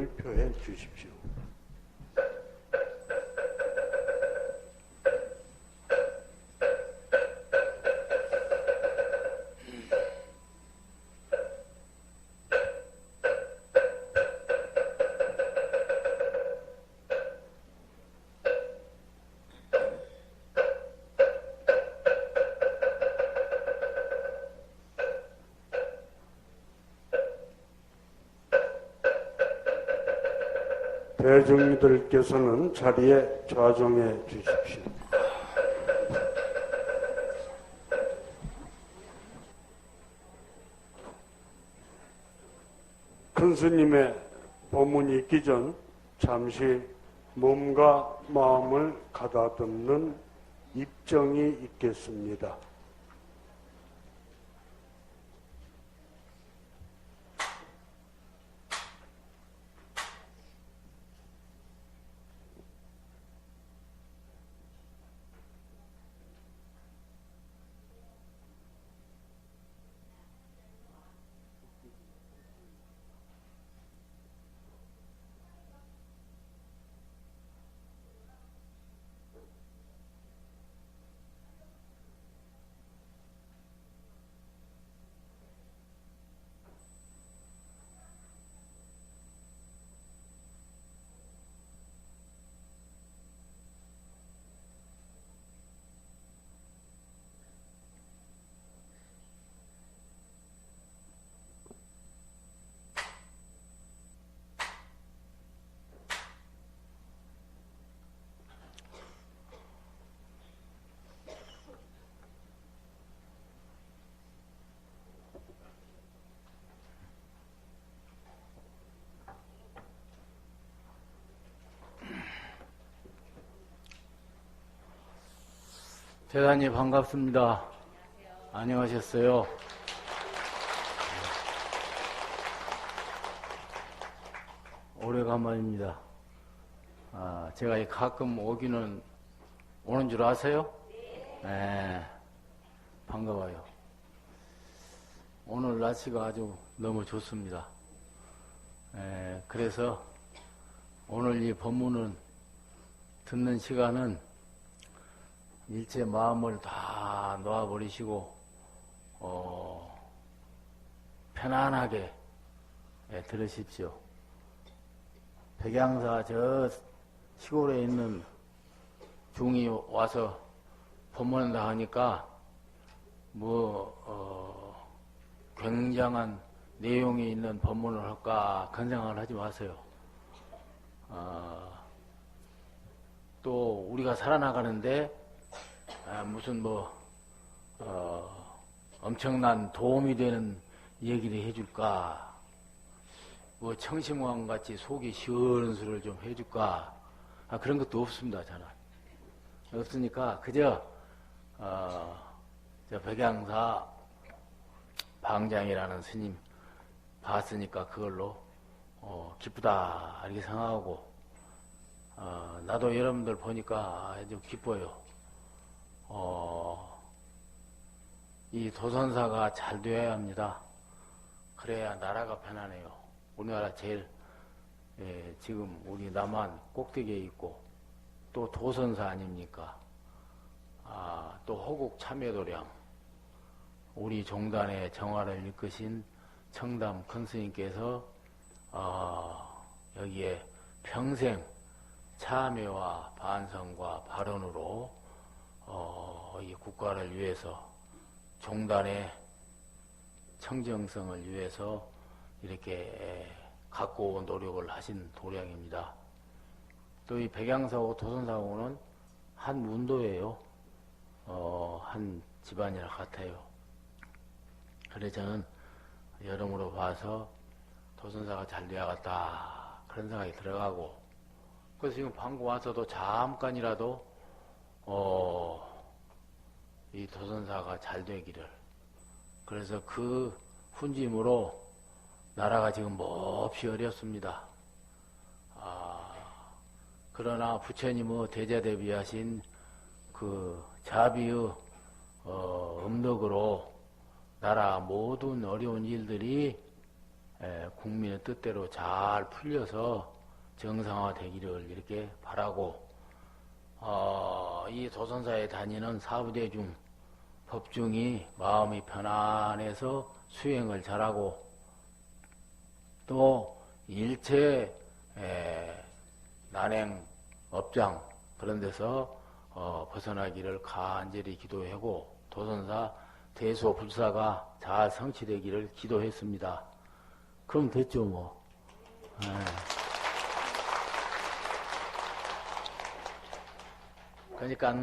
의지를 표해 주십시오. 대중들께서는 자리에 좌정해 주십시오. 큰 스님의 법문이 있기 전 잠시 몸과 마음을 가다듬는 입정이 있겠습니다. 대단히 반갑습니다. 안녕하셨어요? 오래간만입니다. 제가 가끔 오기는 오는 줄 아세요? 네. 반가워요. 오늘 날씨가 아주 너무 좋습니다. 그래서 오늘 이 법문은 듣는 시간은 일체 마음을 다 놓아버리시고 편안하게 들으십시오. 백양사 저 시골에 있는 중이 와서 법문한다 하니까 굉장한 내용이 있는 법문을 할까 그런 생각을 하지 마세요. 또 우리가 살아나가는데 무슨 엄청난 도움이 되는 얘기를 해줄까? 청심환같이 속이 시원한 소리를 좀 해줄까? 그런 것도 없습니다, 저는. 없으니까, 그저, 저 백양사 방장이라는 스님 봤으니까 그걸로, 기쁘다, 이렇게 생각하고, 나도 여러분들 보니까 아주 기뻐요. 이 도선사가 잘 되어야 합니다. 그래야 나라가 편안해요. 우리나라 제일 지금 우리 남한 꼭대기에 있고 또 도선사 아닙니까? 또 호국 참여도량 우리 종단의 정화를 이끄신 청담 큰스님께서 여기에 평생 참여와 반성과 발언으로 이 국가를 위해서 종단의 청정성을 위해서 이렇게 갖고 온 노력을 하신 도량입니다. 또 이 백양사고 도선사고는 한 문도예요. 한 집안이라 같아요. 그래서 저는 여러모로 봐서 도선사가 잘 되어야겠다 그런 생각이 들어가고 그래서 지금 방금 와서도 잠깐이라도 이 도선사가 잘 되기를 그래서 그 훈짐으로 나라가 지금 몹시 어렵습니다. 그러나 부처님의 대자대비하신 그 자비의 음덕으로 나라 모든 어려운 일들이 국민의 뜻대로 잘 풀려서 정상화되기를 이렇게 바라고, 이 조선사에 다니는 사부대 중 법중이 마음이 편안해서 수행을 잘하고, 또 일체 난행 업장 그런 데서 벗어나기를 간절히 기도하고, 조선사 대소불사가 잘 성취되기를 기도했습니다. 그럼 됐죠 뭐. 그러니까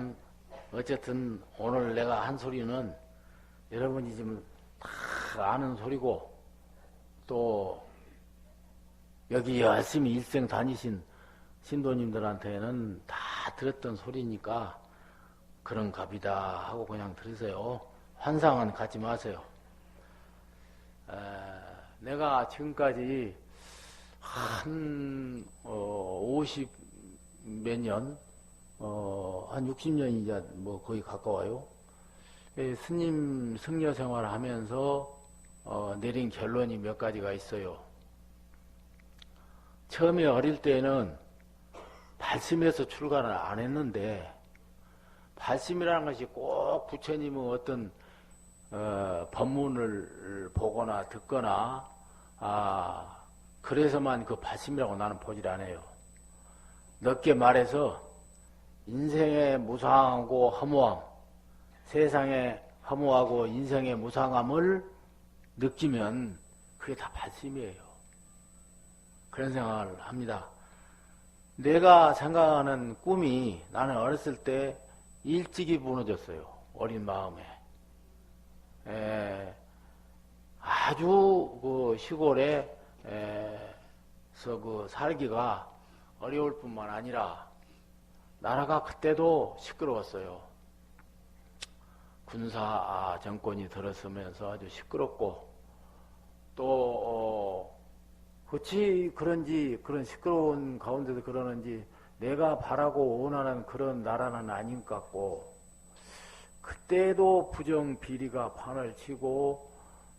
어쨌든 오늘 내가 한 소리는 여러분이 지금 다 아는 소리고, 또 여기 열심히 일생 다니신 신도님들한테는 다 들었던 소리니까 그런갑이다 하고 그냥 들으세요. 환상은 갖지 마세요. 내가 지금까지 한 50 몇 년, 한 60년이 이제 뭐 거의 가까워요. 스님 승려 생활을 하면서 내린 결론이 몇 가지가 있어요. 처음에 어릴 때는 발심에서 출가를 안 했는데, 발심이라는 것이 꼭 부처님의 어떤 법문을 보거나 듣거나 그래서만 그 발심이라고 나는 보질 않아요. 넓게 말해서 인생의 무상하고 허무함, 세상의 허무하고 인생의 무상함을 느끼면 그게 다 발심이에요. 그런 생각을 합니다. 내가 생각하는 꿈이, 나는 어렸을 때 일찍이 무너졌어요. 어린 마음에. 아주 그 시골에 그 살기가 어려울 뿐만 아니라 나라가 그때도 시끄러웠어요. 군사 정권이 들어서면서 아주 시끄럽고, 또 그치 그런지, 그런 시끄러운 가운데도 그러는지 내가 바라고 원하는 그런 나라는 아닌 것 같고, 그때도 부정 비리가 판을 치고,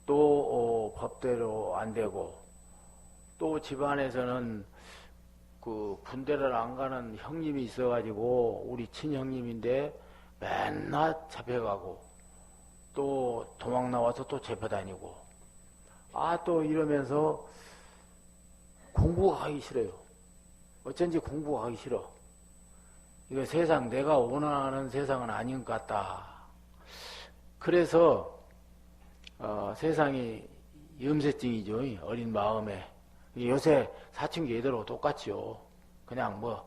또 법대로 안 되고, 또 집안에서는 그 군대를 안 가는 형님이 있어가지고, 우리 친형님인데 맨날 잡혀가고, 또 도망 나와서 또 잡혀다니고, 또 이러면서 공부가 하기 싫어요. 어쩐지 공부가 하기 싫어. 이거 세상, 내가 원하는 세상은 아닌 것 같다. 그래서 세상이 염세증이죠. 어린 마음에. 요새 사춘기 애들하고 똑같지요. 그냥 뭐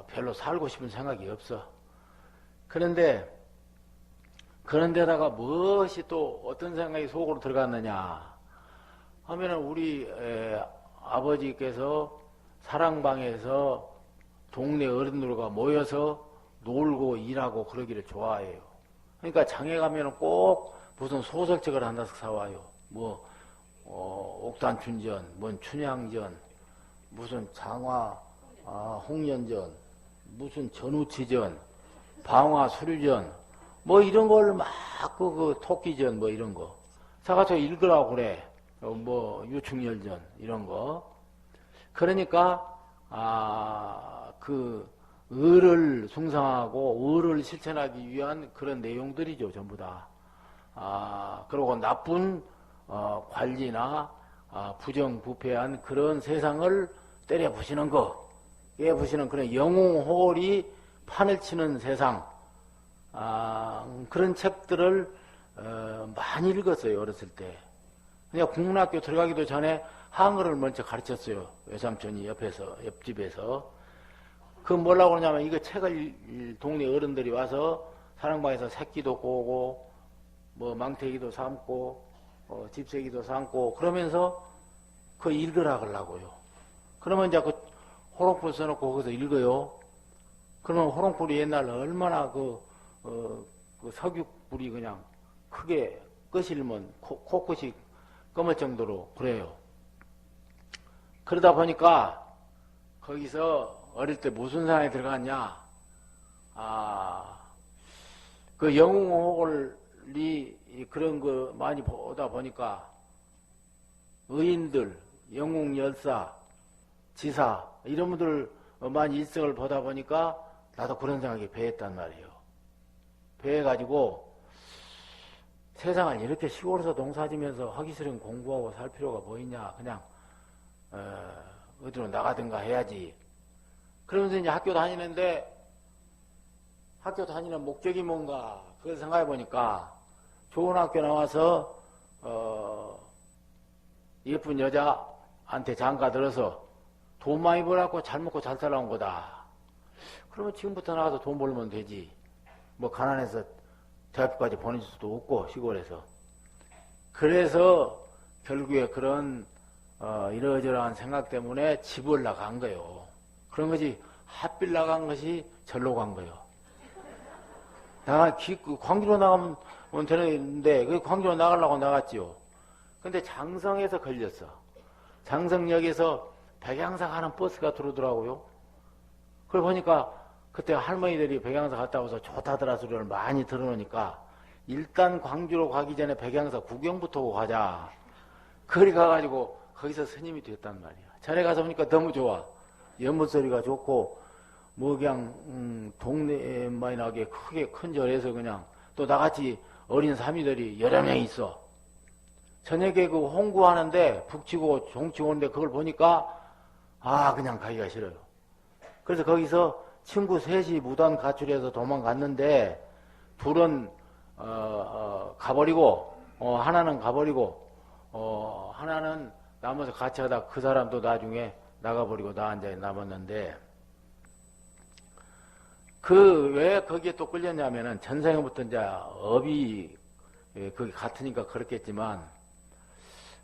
별로 살고 싶은 생각이 없어. 그런데 그런데다가 무엇이 또 어떤 생각이 속으로 들어갔느냐 하면은, 우리 아버지께서 사랑방에서 동네 어른들과 모여서 놀고 일하고 그러기를 좋아해요. 그러니까 장에 가면은 꼭 무슨 소설책을 하나씩 사와요. 뭐 옥단춘전, 뭔 춘향전, 무슨 장화 홍련전, 무슨 전우치전, 방화 수류전, 뭐 이런 걸 막 그 토끼전 뭐 이런 거 사가지고 읽으라고 그래. 뭐 유충열전 이런 거. 그러니까 그 의를 숭상하고 의를 실천하기 위한 그런 내용들이죠, 전부 다. 그리고 나쁜 관리나 부정부패한 그런 세상을 때려 부시는 거, 예 부시는 그런 영웅홀이 판을 치는 세상, 그런 책들을 많이 읽었어요, 어렸을 때. 그냥 국문학교 들어가기도 전에 한글을 먼저 가르쳤어요. 외삼촌이 옆집에서. 그 뭐라고 그러냐면, 이거 책을 동네 어른들이 와서 사랑방에서 새끼도 꼬고, 뭐 망태기도 삶고, 집세기도 삶고, 그러면서 그 읽으라 그러려고요. 그러면 이제 그 호롱불 써놓고 거기서 읽어요. 그러면 호롱불이 옛날 얼마나 그 석유불이 그냥 크게 끄실면 코끝이 검을 정도로 그래요. 그러다 보니까 거기서 어릴 때 무슨 상황에 들어갔냐, 그 영웅호걸이 그런 거 많이 보다 보니까 의인들, 영웅 열사, 지사 이런 분들 많이 일성을 보다 보니까 나도 그런 생각이 배했단 말이에요. 배해가지고 세상을 이렇게 시골에서 농사지면서 하기 싫은 공부하고 살 필요가 뭐 있냐. 그냥 어디로 나가든가 해야지. 그러면서 이제 학교 다니는데 학교 다니는 목적이 뭔가 그걸 생각해 보니까 좋은 학교 나와서 예쁜 여자한테 장가 들어서 돈 많이 벌어갖고 잘 먹고 잘 살아온 거다. 그러면 지금부터 나가서 돈 벌면 되지. 뭐 가난해서 대학교까지 보낼 수도 없고 시골에서. 그래서 결국에 그런 이러저러한 생각 때문에 집을 나간 거예요. 그런 것이 하필 나간 것이 절로 간 거예요. 광주로 나가면 되는데 그 광주로 나가려고 나갔지요. 근데 장성에서 걸렸어. 장성역에서 백양사 가는 버스가 들어오더라고요. 그걸 보니까 그때 할머니들이 백양사 갔다 와서 좋다더라 소리를 많이 들어놓으니까 일단 광주로 가기 전에 백양사 구경부터 하고 가자. 거기 가가지고 거기서 스님이 됐단 말이야. 전에 가서 보니까 너무 좋아. 연못소리가 좋고 뭐 그냥 동네만 나게 크게 큰 절에서 그냥 또 나같이 어린 사미들이 여러 명 있어. 저녁에 그 홍구하는데 북치고 종치고 오는데 그걸 보니까 그냥 가기가 싫어요. 그래서 거기서 친구 셋이 무단 가출해서 도망갔는데 둘은 가버리고 하나는 가버리고 하나는 남아서 같이 하다 그 사람도 나중에 나가버리고 나 혼자 남았는데 그 왜 거기에 또 끌렸냐면은 전생부터 이제 업이 거기 같으니까 그렇겠지만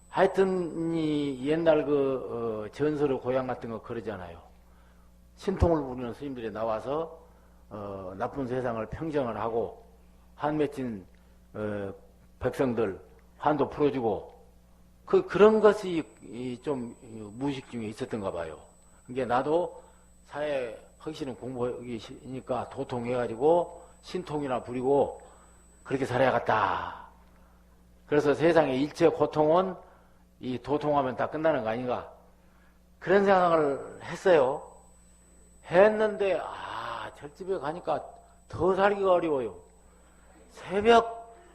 하여튼 이 옛날 그 전설의 고향 같은 거 그러잖아요. 신통을 부리는 스님들이 나와서 나쁜 세상을 평정을 하고 한 맺힌 백성들 한도 풀어주고 그런 것이 좀 무의식 중에 있었던가 봐요. 그게 나도 사회 하기 싫은 공부하기니까 도통해가지고 신통이나 부리고 그렇게 살아야겠다. 그래서 세상의 일체 고통은 이 도통하면 다 끝나는 거 아닌가. 그런 생각을 했어요. 했는데 절집에 가니까 더 살기가 어려워요.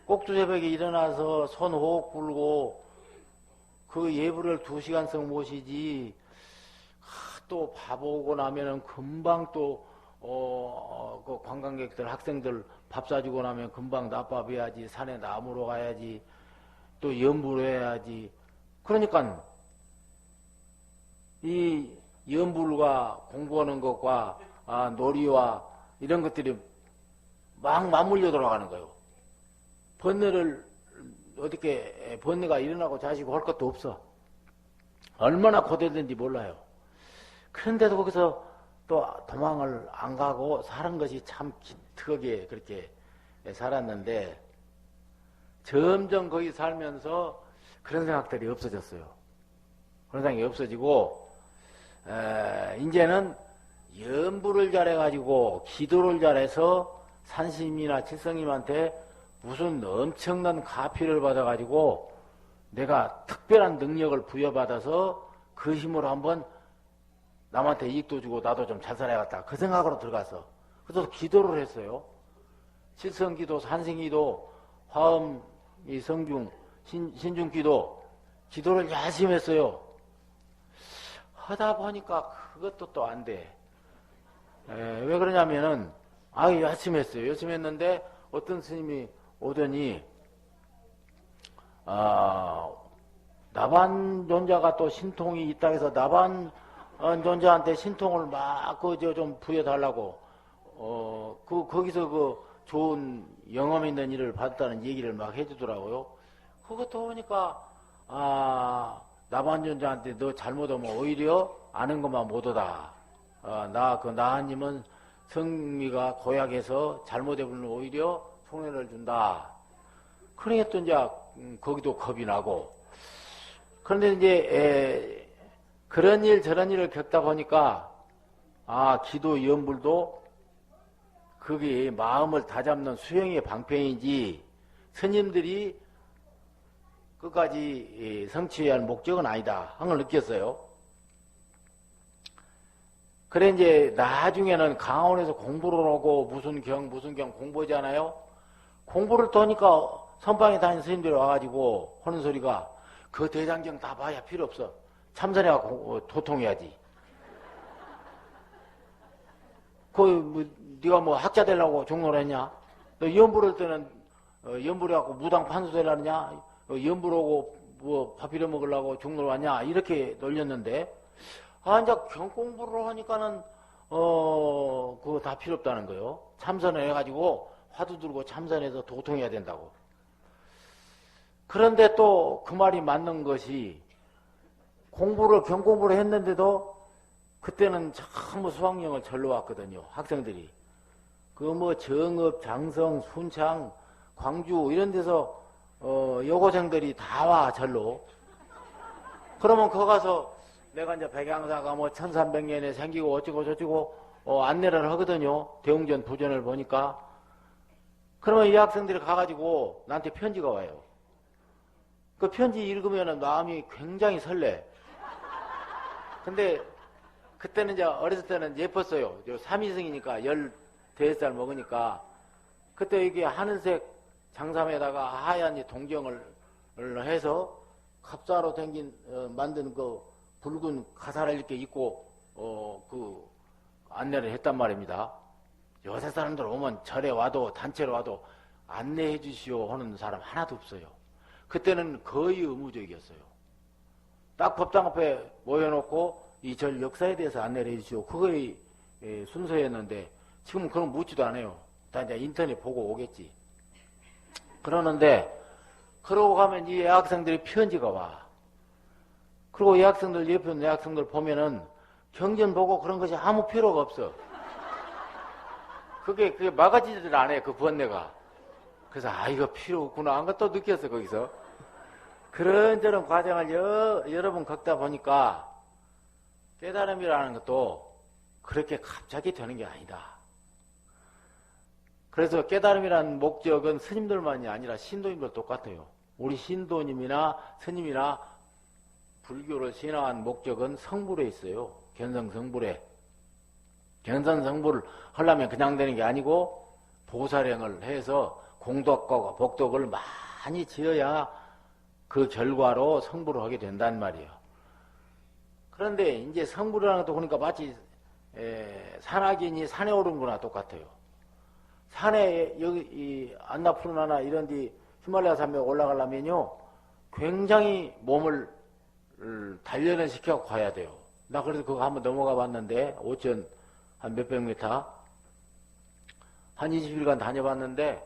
꼭두 새벽에 일어나서 손 호흡 굴고 그 예불을 2시간씩 모시지. 또 밥 오고 나면은 금방 또 그 관광객들 학생들 밥 사주고 나면 금방 낮밥 해야지. 산에 나무로 가야지. 또 연불 해야지. 그러니까 이 연불과 공부하는 것과 놀이와 이런 것들이 막 맞물려 돌아가는 거예요. 번뇌가 일어나고 자시고 할 것도 없어. 얼마나 고되든지 몰라요. 그런데도 거기서 또 도망을 안 가고 사는 것이 참 기특하게 그렇게 살았는데 점점 거기 살면서 그런 생각들이 없어졌어요. 그런 생각이 없어지고 이제는 연부를 잘해가지고 기도를 잘해서 산스님이나 칠성님한테 무슨 엄청난 가피를 받아가지고 내가 특별한 능력을 부여받아서 그 힘으로 한번 남한테 이익도 주고 나도 좀 잘 살아야겠다. 그 생각으로 들어가서 그래서 기도를 했어요. 칠성기도, 산승기도, 화엄, 성중, 신중기도 기도를 열심히 했어요. 하다 보니까 그것도 또 안 돼. 왜 그러냐면은 열심히 했어요. 열심히 했는데 어떤 스님이 오더니 나반존자가 또 신통이 있다 해서 나반존자한테 신통을 막 좀 부여달라고 거기서 그 좋은 영험 있는 일을 받았다는 얘기를 막 해주더라고요. 그것도 보니까 나반존자한테 너 잘못하면 오히려 아는 것만 못하다. 나한님은 성미가 고약해서 잘못해보면 오히려 손해를 준다. 그러니까 또 이제 거기도 겁이 나고. 그런데 이제 그런 일 저런 일을 겪다 보니까 기도 연불도 그게 마음을 다잡는 수행의 방편이지 스님들이 끝까지 성취해야 할 목적은 아니다 하는 걸 느꼈어요. 그래 이제 나중에는 강원에서 공부를 하고 무슨 경 공부하잖아요. 공부를 또 하니까 선방에 다니는 스님들이 와가지고 하는 소리가 그 대장경 다 봐야 필요 없어. 참선해갖고 도통해야지. 네가 뭐 학자 되려고 종로를 했냐? 너 연불할 때는 연불해갖고 무당 판수 되려느냐? 연불하고 뭐 밥 빌어 먹으려고 종로를 왔냐? 이렇게 놀렸는데 이제 경공부를 하니까는 그거 다 필요 없다는 거요. 참선을 해가지고 화두 들고 참선해서 도통해야 된다고. 그런데 또 그 말이 맞는 것이 경공부를 했는데도 그때는 전부 수학여행을 절로 왔거든요. 학생들이. 그 뭐 정읍, 장성, 순창, 광주 이런 데서 여고생들이 다 와 절로. 그러면 거기 가서 내가 이제 백양사가 뭐 1300년에 생기고 어쩌고 저쩌고 안내를 하거든요. 대웅전 부전을 보니까. 그러면 이 학생들이 가가지고 나한테 편지가 와요. 그 편지 읽으면 마음이 굉장히 설레. 근데 그때는 이제 어렸을 때는 예뻤어요. 삼이승이니까 15살 먹으니까. 그때 이게 하늘색 장삼에다가 하얀 동경을 해서 갑사로 만든 그 붉은 가사를 이렇게 입고 그 안내를 했단 말입니다. 요새 사람들 오면 절에 와도 단체로 와도 안내해 주시오 하는 사람 하나도 없어요. 그때는 거의 의무적이었어요. 딱 법당 앞에 모여놓고 이 절 역사에 대해서 안내를 해 주시오. 그거의 순서였는데 지금은 그런 묻지도 않아요. 다 이제 인터넷 보고 오겠지. 그러는데 그러고 가면 이 여학생들이 편지가 와. 그리고 여학생들 옆에 있는 여학생들 보면은 경전 보고 그런 것이 아무 필요가 없어. 그게 막아지지를 않아요. 그 번뇌가. 그래서 이거 필요 없구나 한 거 또 느꼈어 거기서. 그런저런 과정을 여러 번 겪다 보니까 깨달음이라는 것도 그렇게 갑자기 되는 게 아니다. 그래서 깨달음이라는 목적은 스님들만이 아니라 신도님도 똑같아요. 우리 신도님이나 스님이나 불교를 신앙한 목적은 성불에 있어요. 견성성불에. 견성성불을 하려면 그냥 되는 게 아니고 보살행을 해서 공덕과 복덕을 많이 지어야 그 결과로 성불을 하게 된단 말이에요. 그런데 이제 성불이라는 것도 보니까 마치 산악인이 산에 오른거나 똑같아요. 산에 여기 이 안나푸르나나 이런 데 히말라야 산맥 올라가려면요 굉장히 몸을 단련을 시켜 가야 돼요. 나 그래서 그거 한번 넘어가 봤는데 5천 한 몇백 미터 한 20일간 다녀봤는데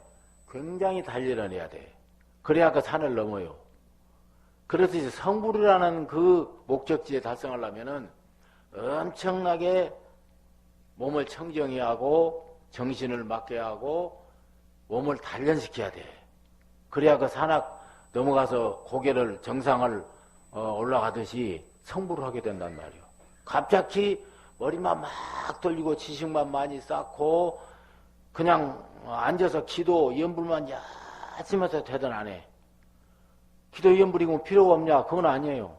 굉장히 단련을 해야 돼. 그래야 그 산을 넘어요. 그래서 이제 성불이라는 그 목적지에 달성하려면은 엄청나게 몸을 청정히 하고 정신을 맑게 하고 몸을 단련시켜야 돼. 그래야 그 산악 넘어가서 고개를 정상을 올라가듯이 성불을 하게 된단 말이에요. 갑자기 머리만 막 돌리고 지식만 많이 쌓고 그냥 앉아서 기도 연불만 열심히 해서 되든 안 해. 기도 연불이고 필요가 없냐? 그건 아니에요.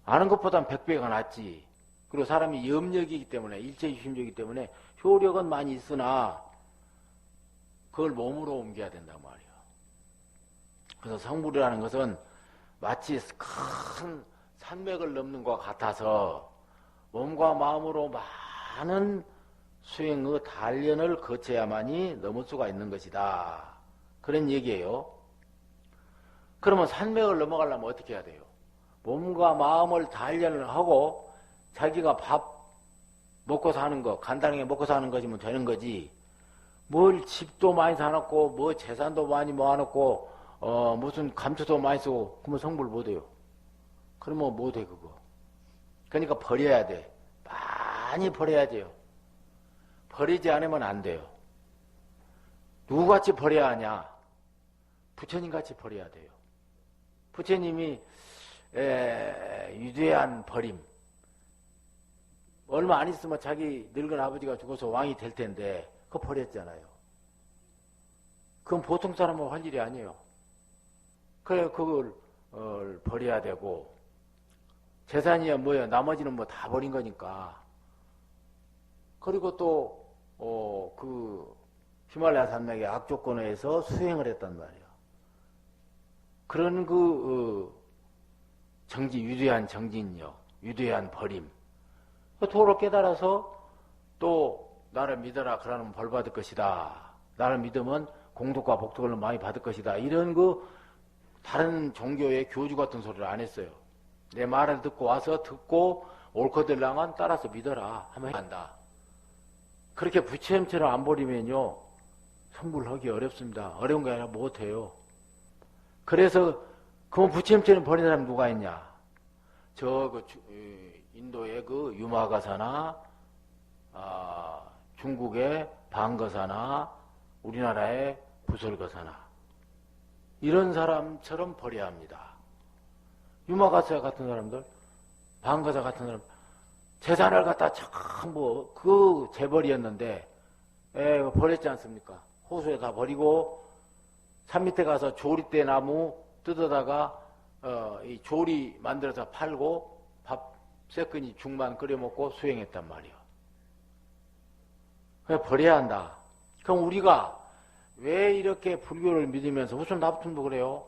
아는 것보단 100배가 낫지. 그리고 사람이 염력이기 때문에 일체심력이기 때문에 효력은 많이 있으나 그걸 몸으로 옮겨야 된단 말이에요. 그래서 성불이라는 것은 마치 큰 산맥을 넘는 것 같아서 몸과 마음으로 많은 수행의 단련을 거쳐야만이 넘을 수가 있는 것이다. 그런 얘기예요. 그러면 산맥을 넘어가려면 어떻게 해야 돼요? 몸과 마음을 단련을 하고 자기가 밥 먹고 사는 거, 간단하게 먹고 사는 것이면 되는 거지. 뭘 집도 많이 사놓고, 뭐 재산도 많이 모아놓고, 무슨 감투도 많이 쓰고, 그러면 성불 못해요. 그러면 못해, 그거. 그러니까 버려야 돼. 많이 버려야 돼요. 버리지 않으면 안 돼요. 누구같이 버려야 하냐? 부처님같이 버려야 돼요. 부처님이 유대한 버림. 얼마 안 있으면 자기 늙은 아버지가 죽어서 왕이 될 텐데 그거 버렸잖아요. 그건 보통 사람은 할 일이 아니에요. 그래, 그걸 버려야 되고, 재산이야 뭐야, 나머지는 뭐 다 버린 거니까. 그리고 또, 그, 히말라야 산맥의 악조건에서 수행을 했단 말이에요. 그런 위대한 정진력, 위대한 버림. 그 도를 깨달아서 또 나를 믿어라 그러면 벌 받을 것이다. 나를 믿으면 공덕과 복덕을 많이 받을 것이다. 이런 다른 종교의 교주 같은 소리를 안 했어요. 내 말을 듣고 와서 듣고 옳거들랑은 따라서 믿어라 하면 한다. 그렇게 부처님처럼 안 버리면요 성불하기 어렵습니다. 어려운 게 아니라 못해요. 그래서 그럼 부처님처럼 버린 사람 누가 있냐? 인도의 유마가사나 중국의 방거사나 우리나라의 부설거사나 이런 사람처럼 버려야 합니다. 유마가사 같은 사람들, 방거사 같은 사람 재산을 갖다 전부 그 재벌이었는데 버렸지 않습니까? 호수에 다 버리고 산 밑에 가서 조리대 나무 뜯어다가 이 조리 만들어서 팔고 밥 쇠끈이 죽만 끓여 먹고 수행했단 말이요. 그냥 버려야 한다. 그럼 우리가 왜 이렇게 불교를 믿으면서 무슨 나부통도 그래요.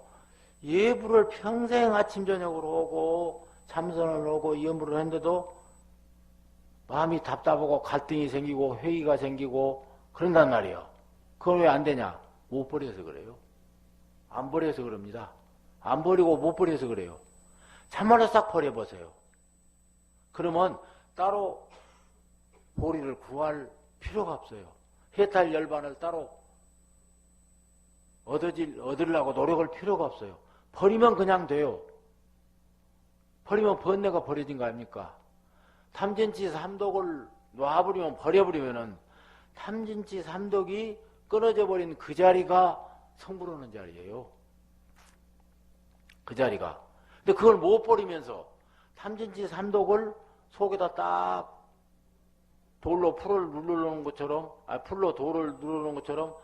예불을 평생 아침 저녁으로 오고 참선을 오고 염불을 했는데도 마음이 답답하고 갈등이 생기고 회의가 생기고 그런단 말이에요. 그건 왜 안 되냐? 못 버려서 그래요. 안 버려서 그럽니다. 안 버리고 못 버려서 그래요. 참말로 싹 버려보세요. 그러면 따로 보리를 구할 필요가 없어요. 해탈 열반을 따로 얻으려고 노력할 필요가 없어요. 버리면 그냥 돼요. 버리면 번뇌가 버려진 거 아닙니까? 탐진치 삼독을 놔버리면 버려버리면은 탐진치 삼독이 끊어져 버린 그 자리가 성불하는 자리예요. 그 자리가. 근데 그걸 못 버리면서 탐진치 삼독을 속에다 딱 돌로 풀을 누르는 것처럼, 풀로 돌을 누르는 것처럼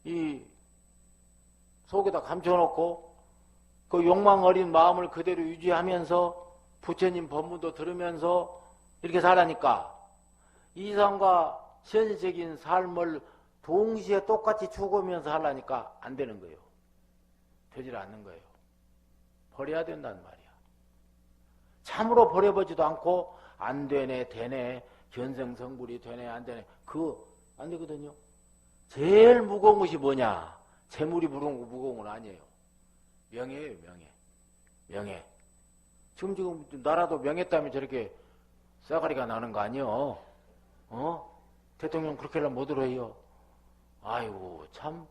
이 속에다 감춰놓고 그 욕망 어린 마음을 그대로 유지하면서 부처님 법문도 들으면서 이렇게 살라니까 이상과 현실적인 삶을 동시에 똑같이 추구하면서 하려니까 안 되는 거예요. 되질 않는 거예요. 버려야 된다는 말이야. 참으로 버려보지도 않고 안 되네 되네 견성성불이 되네 안 되네 그거 안 되거든요. 제일 무거운 것이 뭐냐? 재물이 무거운 건 아니에요. 명예예요. 명예. 지금 나라도 명예 때문에 저렇게 싸가리가 나는 거 아니요? 대통령 그렇게 하려면 못 들어요. 아이고 참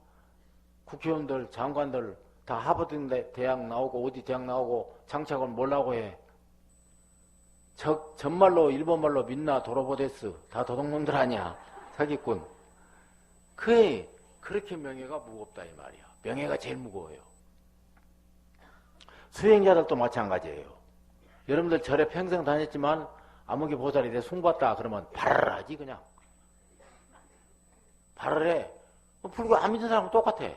국회의원들 장관들 다 하버드 대학 나오고 어디 대학 나오고 장착을 뭐라고 해. 전말로 일본말로 민나 도로보데스 다 도둑놈들 아니야. 사기꾼. 그렇게 명예가 무겁다 이 말이야. 명예가 제일 무거워요. 수행자들도 마찬가지예요. 여러분들 절에 평생 다녔지만 아무개 보살이 돼 숭봤다 그러면 발을 하지 그냥. 발을 해. 불교 안 믿는 사람은 똑같아.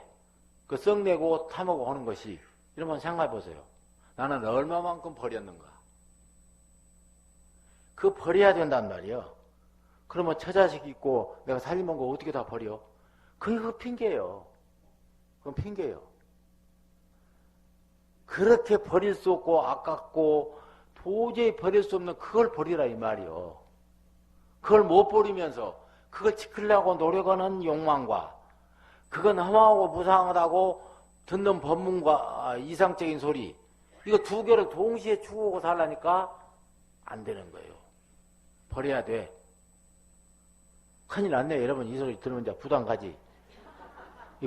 그 썩내고 탐하고 하는 것이. 이러면 생각해 보세요. 나는 얼마만큼 버렸는가. 그거 버려야 된단 말이에요. 그러면 처자식 있고 내가 살림한 거 어떻게 다 버려? 그거 핑계예요. 그건 핑계예요. 그렇게 버릴 수 없고 아깝고 도저히 버릴 수 없는 그걸 버리라 이 말이요. 그걸 못 버리면서 그걸 지키려고 노력하는 욕망과 그건 험하고 무상하다고 듣는 법문과 이상적인 소리 이거 두 개를 동시에 추구하고 살라니까 안 되는 거예요. 버려야 돼. 큰일 났네. 여러분 이 소리 들으면 이제 부담 가지.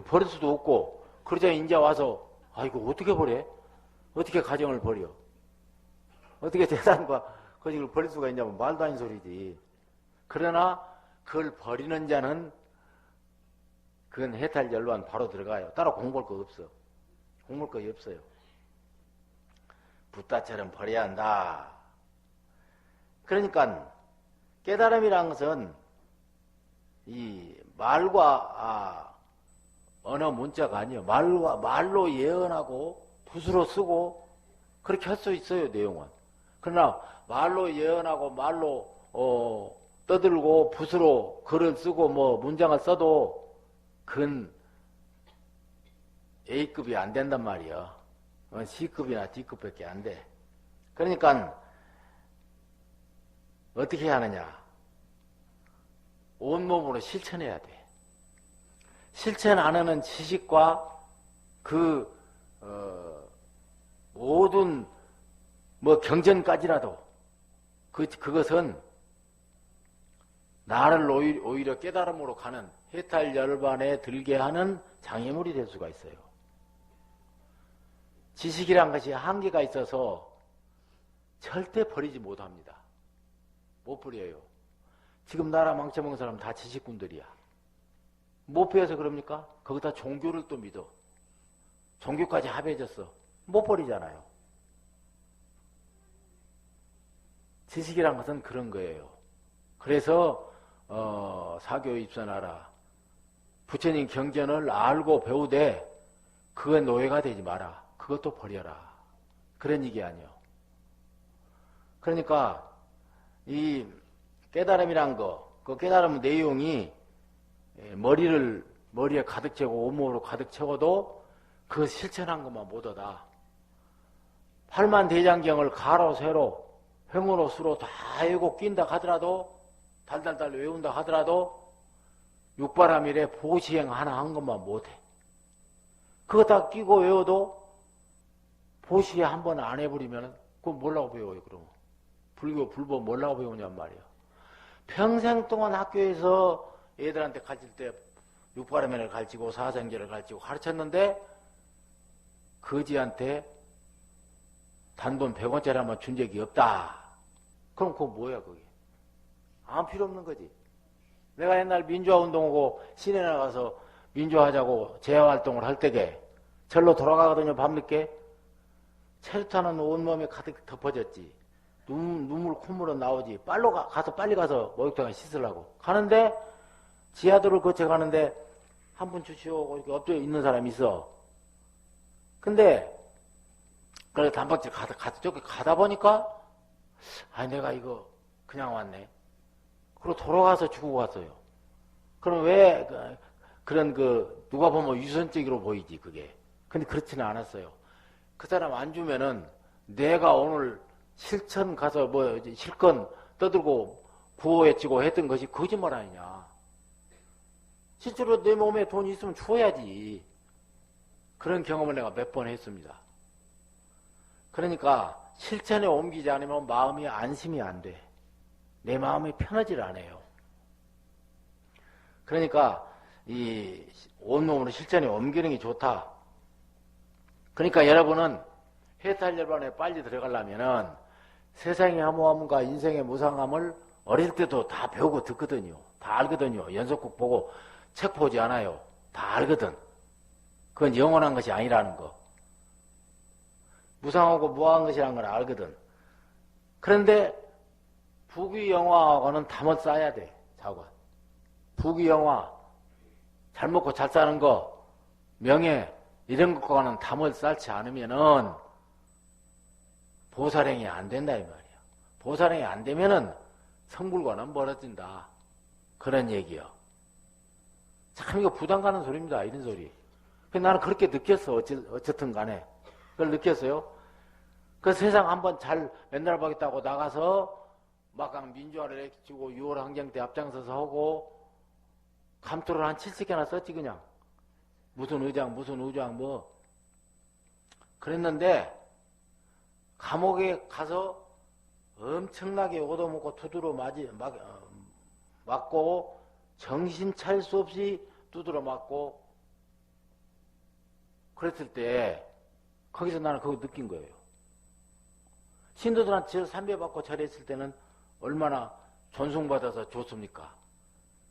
버릴 수도 없고 그러자 이제 와서 이거 어떻게 버려? 어떻게 가정을 버려? 어떻게 재산과 거식을 버릴 수가 있냐면 말도 아닌 소리지. 그러나 그걸 버리는 자는 그건 해탈 열반 바로 들어가요. 따로 공부할 거 없어. 공부할 거 없어요. 붓다처럼 버려야 한다. 그러니까 깨달음이란 것은 이 말과 언어 문자가 아니에요. 말로 예언하고 붓으로 쓰고 그렇게 할 수 있어요, 내용은. 그러나 말로 예언하고 말로 떠들고 붓으로 글을 쓰고 뭐 문장을 써도 그건 A급이 안 된단 말이야. C급이나 D급밖에 안 돼. 그러니까 어떻게 해야 하느냐. 온몸으로 실천해야 돼. 실천 안 하는 지식과 모든 뭐 경전까지라도 그것은 나를 오히려 깨달음으로 가는 해탈열반에 들게 하는 장애물이 될 수가 있어요. 지식이란 것이 한계가 있어서 절대 버리지 못합니다. 못 버려요. 지금 나라 망쳐먹은 사람 다 지식군들이야. 못 배워서 그럽니까? 거기다 종교를 또 믿어. 종교까지 합해졌어. 못 버리잖아요. 지식이란 것은 그런 거예요. 그래서 사교 입선하라. 부처님 경전을 알고 배우되 그거 노예가 되지 마라. 그것도 버려라. 그런 얘기 아니요. 그러니까 이 깨달음이란 그 깨달음 내용이 머리에 가득 채우고 온몸으로 가득 채워도 그 실천한 것만 못 얻어. 팔만대장경을 가로 세로 횡으로 수로 다 외우고 낀다 하더라도 달달달 외운다 하더라도 육바라밀에 보시행 하나 한 것만 못해. 그거 다 끼고 외워도 보시에 한 번 안 해버리면 그건 뭐라고 배워요 그러면. 불교 불법 뭐라고 배우냔 말이야. 평생 동안 학교에서 애들한테 가르칠 때 육바라밀을 가르치고 사생제를 가르치고 가르쳤는데 거지한테 단돈 100원짜리 한번 준 적이 없다. 그럼 그거 뭐야 그게. 아무 필요 없는 거지. 내가 옛날 민주화운동하고 시내 나가서 민주화하자고 제화활동을 할 때게 절로 돌아가거든요. 밤늦게. 체류탄은 온몸에 가득 덮어졌지. 눈물 콧물은 나오지. 빨리 가서 목욕탕에 씻으려고 가는데 지하도를 거쳐 가는데 한 분 주시오 이렇게 엎드려 있는 사람이 있어. 근데 그래 단박질 저기 가다 보니까 내가 이거 그냥 왔네. 그리고 돌아가서 죽고 갔어요. 그럼 왜 그런 누가 보면 유선적으로 보이지 그게. 근데 그렇지는 않았어요. 그 사람 안 주면은 내가 오늘 실천 가서 실컷 떠들고 구호해치고 했던 것이 거짓말 아니냐. 실제로 내 몸에 돈이 있으면 줘야지. 그런 경험을 내가 몇 번 했습니다. 그러니까 실천에 옮기지 않으면 마음이 안심이 안 돼. 내 마음이 편하질 않아요. 그러니까 이 온몸으로 실천에 옮기는 게 좋다. 그러니까 여러분은 해탈열반에 빨리 들어가려면은 세상의 허무함과 인생의 무상함을 어릴 때도 다 배우고 듣거든요. 다 알거든요. 연속극 보고 책 보지 않아요. 다 알거든. 그건 영원한 것이 아니라는 거. 무상하고 무한 것이라는 걸 알거든. 그런데 부귀영화하고는 담을 쌓아야 돼. 자관. 부귀영화, 잘 먹고 잘 사는 거, 명예 이런 것과는 담을 쌓지 않으면은 보살행이 안 된다 이 말이야. 보살행이 안 되면은 성불과는 멀어진다. 그런 얘기요. 참 이거 부담 가는 소리입니다. 이런 소리. 나는 그렇게 느꼈어. 어쨌든 간에. 그걸 느꼈어요. 그 세상 한번 잘 맨날 보겠다고 나가서 막강 민주화를 해치고 6월 항쟁 때 앞장서서 하고 감투를 한 70개나 썼지 그냥. 무슨 의장 뭐. 그랬는데 감옥에 가서 엄청나게 얻어먹고 두드러 맞고 정신 차릴 수 없이 두드러 맞고 그랬을 때 거기서 나는 그거 느낀 거예요. 신도들한테 삼배받고 절했을 때는 얼마나 존중받아서 좋습니까?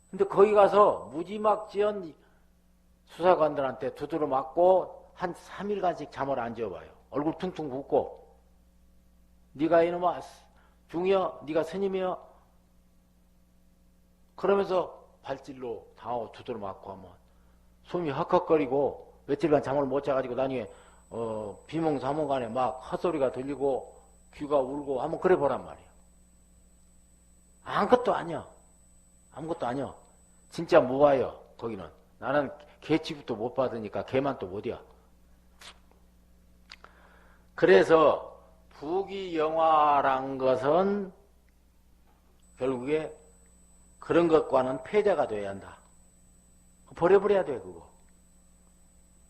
근데 거기 가서 무지막지한 수사관들한테 두드러 맞고 한 3일간씩 잠을 안 재워봐요. 얼굴 퉁퉁 붓고 네가 이놈아 중이여 네가 스님이여 그러면서 발질로 당하고 두드러 맞고 하면 숨이 헉헉거리고 며칠간 잠을 못 자가지고 나중에 비몽사몽간에 막 헛소리가 들리고 귀가 울고 한번 그래 보란 말이에요. 아무것도 아니야. 아무것도 아니야. 진짜 무아요. 거기는. 나는 개 취급도 못 받으니까 개만 또 못이야. 그래서 부귀영화란 것은 결국에 그런 것과는 패자가 돼야 한다. 버려버려야 돼, 그거.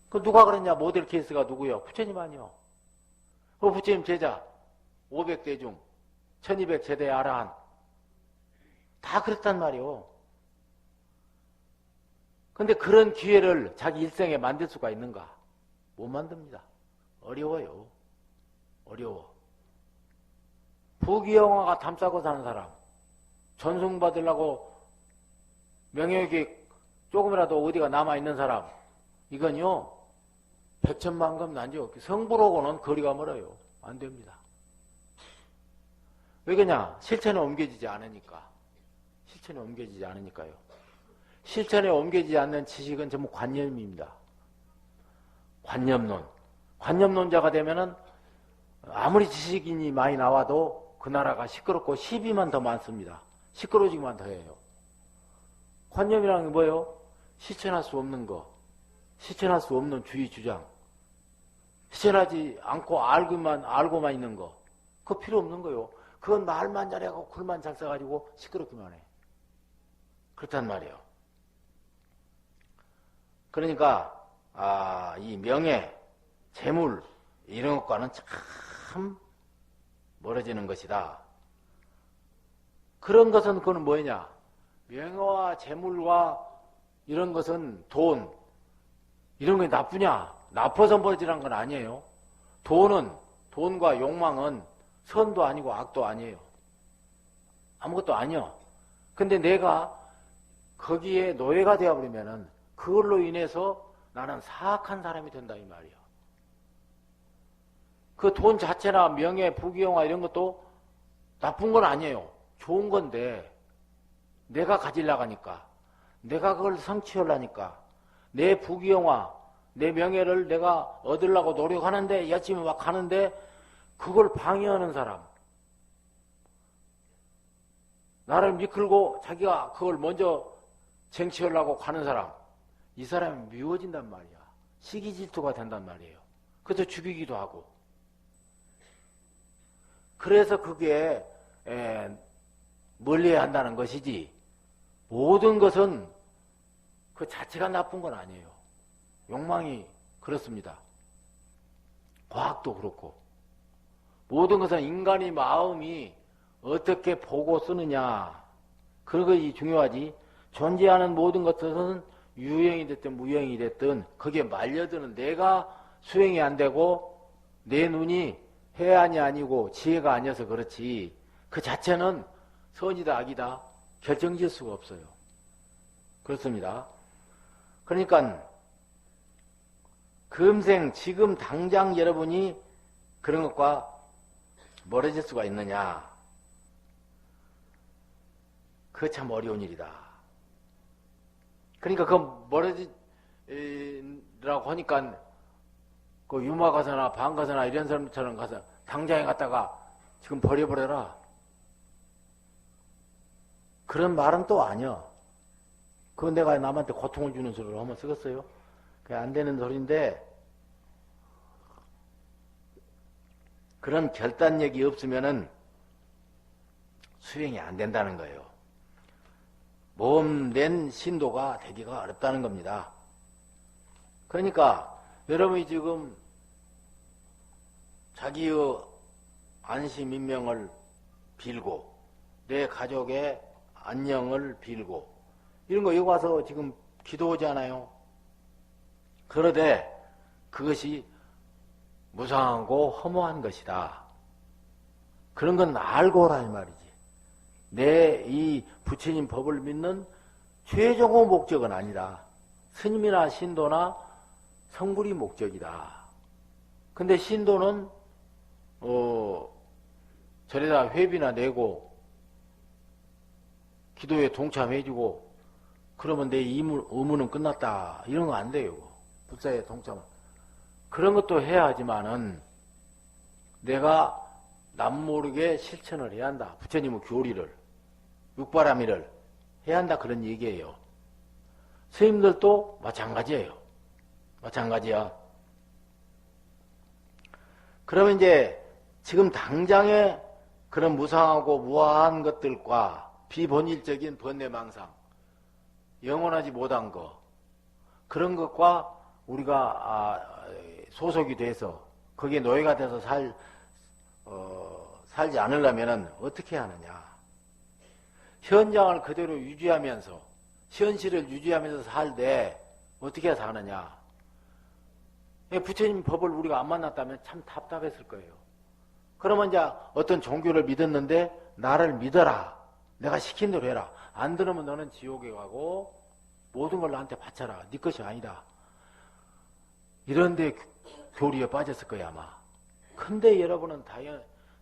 그 누가 그랬냐? 모델 케이스가 누구요? 부처님 아니요. 그 부처님 제자 500대 중 1200세대 아라한 다 그랬단 말이요. 근데 그런 기회를 자기 일생에 만들 수가 있는가? 못 만듭니다. 어려워요. 어려워. 부귀영화가 담싸고 사는 사람, 전승받으려고 명예욕이 조금이라도 어디가 남아있는 사람, 이건요, 백천만금 난죠. 성불하고는 거리가 멀어요. 안 됩니다. 왜 그러냐? 실천에 옮겨지지 않으니까. 실천에 옮겨지지 않으니까요. 실천에 옮겨지지 않는 지식은 전부 관념입니다. 관념론. 관념론자가 되면은 아무리 지식인이 많이 나와도 그 나라가 시끄럽고 시비만 더 많습니다. 시끄러지기만 더 해요. 관념이라는 게 뭐예요? 실천할 수 없는 거. 실천할 수 없는 주의 주장. 실천하지 않고 알고만 있는 거. 그거 필요 없는 거요. 그건 말만 잘해가지고 글만 잘 써가지고 시끄럽기만 해. 그렇단 말이에요. 그러니까 이 명예, 재물 이런 것과는 참 멀어지는 것이다. 그런 것은 그건 뭐냐? 명예와 재물과 이런 것은 돈 이런 게 나쁘냐? 나빠서 멀어지는 건 아니에요. 돈과 욕망은 선도 아니고 악도 아니에요. 아무것도 아니요. 근데 내가 거기에 노예가 되어버리면은 그걸로 인해서 나는 사악한 사람이 된다 이 말이야. 그 돈 자체나 명예, 부귀영화 이런 것도 나쁜 건 아니에요. 좋은 건데 내가 가지려고 하니까 내가 그걸 성취하려니까 내 부귀영화, 내 명예를 내가 얻으려고 노력하는데 열심히 막 하는데 그걸 방해하는 사람 나를 미끌고 자기가 그걸 먼저 쟁취하려고 가는 사람 이 사람이 미워진단 말이야. 시기질투가 된단 말이에요. 그래서 죽이기도 하고 그래서 그게 멀리해야 한다는 것이지 모든 것은 그 자체가 나쁜 건 아니에요. 욕망이 그렇습니다. 과학도 그렇고 모든 것은 인간의 마음이 어떻게 보고 쓰느냐 그런 것이 중요하지. 존재하는 모든 것들은 유형이 됐든 무형이 됐든 거기에 말려드는 내가 수행이 안 되고 내 눈이 해안이 아니고 지혜가 아니어서 그렇지 그 자체는 선이다 악이다 결정지을 수가 없어요. 그렇습니다. 그러니까 금생 지금 당장 여러분이 그런 것과 멀어질 수가 있느냐 그거 참 어려운 일이다. 그러니까 그 멀어지라고 하니까 그 유마 가서나 방 가서나 이런 사람처럼 가서 당장에 갔다가 지금 버려버려라 그런 말은 또 아니야. 그건 내가 남한테 고통을 주는 소리로 한번 쓰겠어요? 그게 안 되는 소리인데 그런 결단력이 없으면은 수행이 안 된다는 거예요. 몸된 신도가 되기가 어렵다는 겁니다. 그러니까 여러분이 지금 자기의 안심인명을 빌고 내 가족의 안녕을 빌고 이런 거 여기 와서 지금 기도하잖아요. 그러되 그것이 무상하고 허무한 것이다. 그런 건 알고 오라 이 말이지. 내 이 부처님 법을 믿는 최종의 목적은 아니라 스님이나 신도나 성불이 목적이다. 근데 신도는 절에다 회비나 내고 기도에 동참해주고 그러면 내 의무는 끝났다. 이런 거 안 돼요. 불사의 동참은. 그런 것도 해야 하지만은 내가 남모르게 실천을 해야 한다. 부처님의 교리를, 육바라밀을 해야 한다. 그런 얘기예요. 스님들도 마찬가지예요. 마찬가지야. 그러면 이제 지금 당장에 그런 무상하고 무아한 것들과 비본질적인 번뇌망상, 영원하지 못한 거, 그런 것과 우리가 소속이 돼서 거기에 노예가 돼서 살지 않으려면 어떻게 하느냐. 현장을 그대로 유지하면서 현실을 유지하면서 살되 어떻게 사느냐. 부처님 법을 우리가 안 만났다면 참 답답했을 거예요. 그러면 이제 어떤 종교를 믿었는데 나를 믿어라. 내가 시킨 대로 해라. 안 들으면 너는 지옥에 가고 모든 걸 나한테 바쳐라. 네 것이 아니다. 이런데 교리에 빠졌을 거야 아마. 근데 여러분은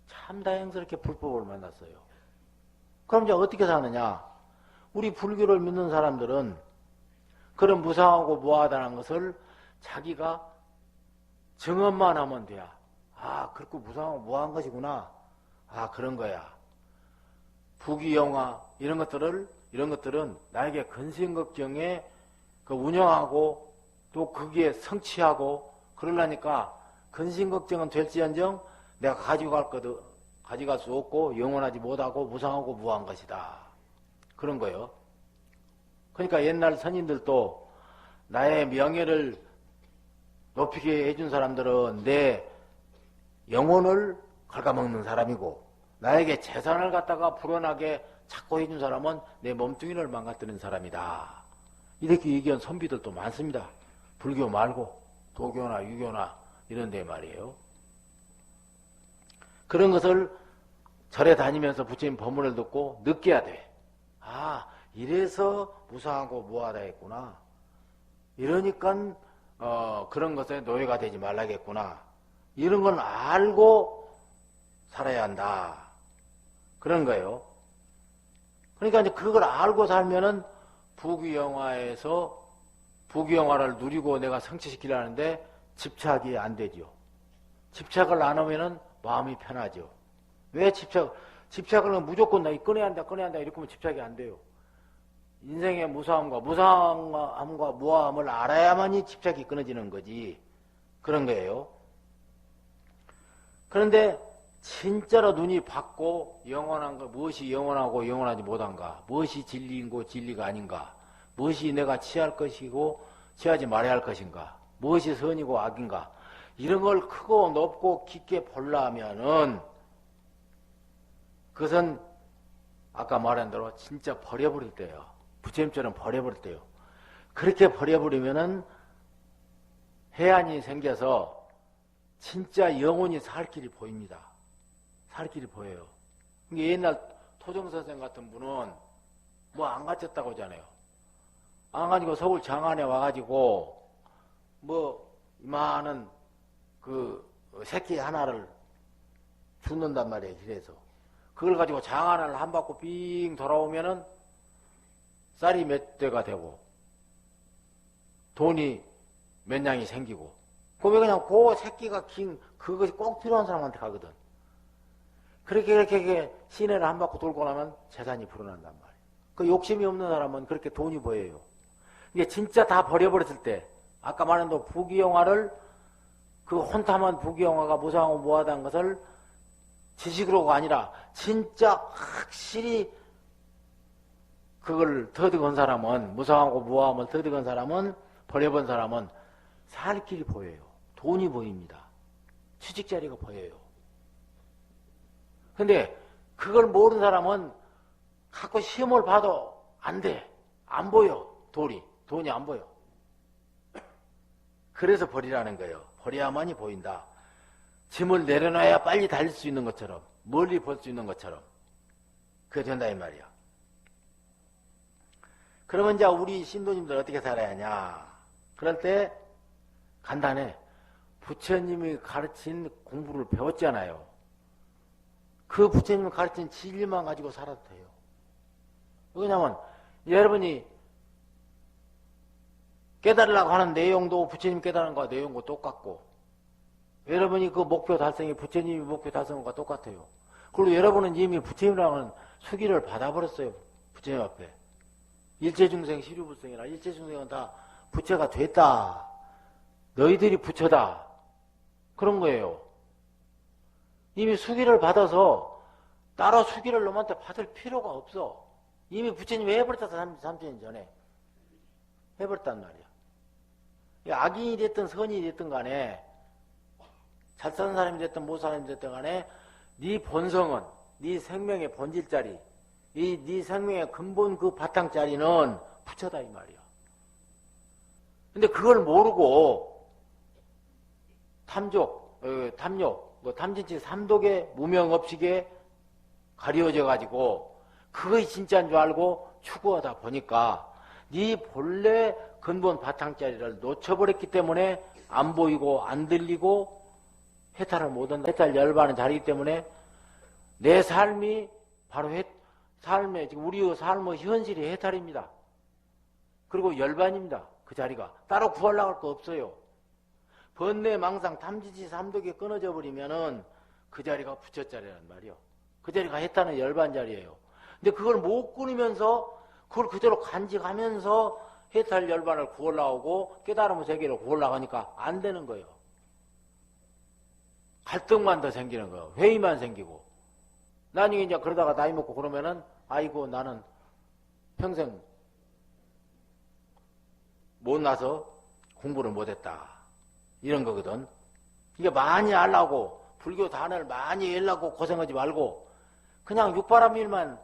참 다행스럽게 불법을 만났어요. 그럼 이제 어떻게 사느냐. 우리 불교를 믿는 사람들은 그런 무상하고 무아하다는 것을 자기가 증언만 하면 돼야. 아, 그렇고 무상하고 무아한 것이구나. 아, 그런 거야. 부귀영화 이런 것들은 나에게 근심걱정에 그 운영하고 또 거기에 성취하고 그러려니까 근심걱정은 될지언정 내가 가져갈 수 없고 영원하지 못하고 무상하고 무한 것이다. 그런 거예요. 그러니까 옛날 선인들도 나의 명예를 높이게 해준 사람들은 내 영혼을 갉아먹는 사람이고 나에게 재산을 갖다가 불어나게 찾고 해준 사람은 내 몸뚱이를 망가뜨리는 사람이다. 이렇게 얘기한 선비들도 많습니다. 불교 말고 도교나 유교나 이런 데 말이에요. 그런 것을 절에 다니면서 부처님 법문을 듣고 느껴야 돼. 아, 이래서 무상하고 무하다 했구나. 이러니까 그런 것에 노예가 되지 말라겠구나. 이런 건 알고 살아야 한다. 그런 거예요. 그러니까 이제 그걸 알고 살면은 부귀영화에서 부귀영화를 누리고 내가 성취시키려는데 집착이 안 되죠. 집착을 안 하면은 마음이 편하죠. 왜 집착을 하면 무조건 나 끊어야 한다 이렇게 하면 집착이 안 돼요. 인생의 무상함과 무아함을 알아야만이 집착이 끊어지는 거지. 그런 거예요. 그런데 진짜로 눈이 밝고 영원한 거, 무엇이 영원하고 영원하지 못한가, 무엇이 진리인고 진리가 아닌가, 무엇이 내가 취할 것이고 취하지 말아야 할 것인가, 무엇이 선이고 악인가, 이런 걸 크고 높고 깊게 보려면은 그것은 아까 말한 대로 진짜 버려버릴 때예요. 부처님처럼 버려버릴 때요. 그렇게 버려버리면은 해안이 생겨서 진짜 영혼이 살 길이 보입니다. 살 길이 보여요. 그러니까 옛날 토정선생 같은 분은 뭐 안 갇혔다고 하잖아요. 안 가지고 서울 장안에 와가지고 뭐 이만한 그 새끼 하나를 죽는단 말이에요. 길에서. 그걸 가지고 장안을 한 바퀴 빙 돌아오면은 쌀이 몇 대가 되고 돈이 몇 냥이 생기고 그왜 그냥 그 새끼가 그것이 꼭 필요한 사람한테 가거든. 그렇게 시내를 한 바퀴 돌고 나면 재산이 불어난단 말이에요. 그 욕심이 없는 사람은 그렇게 돈이 보여요. 이게 진짜 다 버려버렸을 때 아까 말한 대로 부귀영화를 그 혼탐한 부귀영화가 무상하고 무하다는 것을 지식으로가 아니라 진짜 확실히 그걸 터득한 사람은 무상하고 무함을 터득한 사람은 버려본 사람은 살 길이 보여요. 돈이 보입니다. 취직자리가 보여요. 근데 그걸 모르는 사람은 갖고 시험을 봐도 안 돼. 안 보여. 돈이 안 보여. 그래서 버리라는 거예요. 버려야만이 보인다. 짐을 내려놔야 빨리 달릴 수 있는 것처럼 멀리 볼 수 있는 것처럼 그게 된다 이 말이야. 그러면 이제 우리 신도님들 어떻게 살아야 하냐. 그럴 때 간단해. 부처님이 가르친 공부를 배웠잖아요. 그 부처님이 가르친 진리만 가지고 살아도 돼요. 왜냐면 여러분이 깨달으려고 하는 내용도 부처님 깨달은 거와 내용과 똑같고, 여러분이 그 목표 달성이 부처님이 목표 달성과 똑같아요. 그리고 여러분은 이미 부처님이라는 수기를 받아버렸어요. 부처님 앞에. 일체중생 시류불생이라 일체중생은 다 부처가 됐다. 너희들이 부처다. 그런 거예요. 이미 수기를 받아서 따로 수기를 놈한테 받을 필요가 없어. 이미 부처님이 해버렸다. 3천 전에. 해버렸단 말이야. 악인이 됐든 선인이 됐든 간에 잘 사는 사람이 됐든 못 사는 사람이 됐든 간에 네 본성은 네 생명의 본질자리 네 생명의 근본 그 바탕자리는 부처다 이 말이야. 근데 그걸 모르고 탐욕, 탐진치 삼독의 무명업식에 가려져 가지고 그것이 진짜인 줄 알고 추구하다 보니까 네 본래 근본 바탕자리를 놓쳐버렸기 때문에 안 보이고 안 들리고 해탈을 못한다. 해탈 열반은 자리이기 때문에 내 삶이 바로 삶의 지금 우리의 삶의 현실이 해탈입니다. 그리고 열반입니다. 그 자리가 따로 구하려고 할 거 없어요. 번뇌 망상 탐지지 삼독이 끊어져 버리면은 그 자리가 부처 자리란 말이요. 그 자리가 해탈은 열반 자리예요. 근데 그걸 못 끊으면서 그걸 그대로 간직하면서 해탈 열반을 구하려고 깨달음의 세계를 구하려고 하니까 안 되는 거예요. 갈등만 더 생기는 거예요. 회의만 생기고. 나중에 이제 그러다가 나이 먹고 그러면은 아이고 나는 평생 못나서 공부를 못했다. 이런 거거든. 이게 많이 하려고 불교 단을 많이 하려고 고생하지 말고 그냥 육바람 일만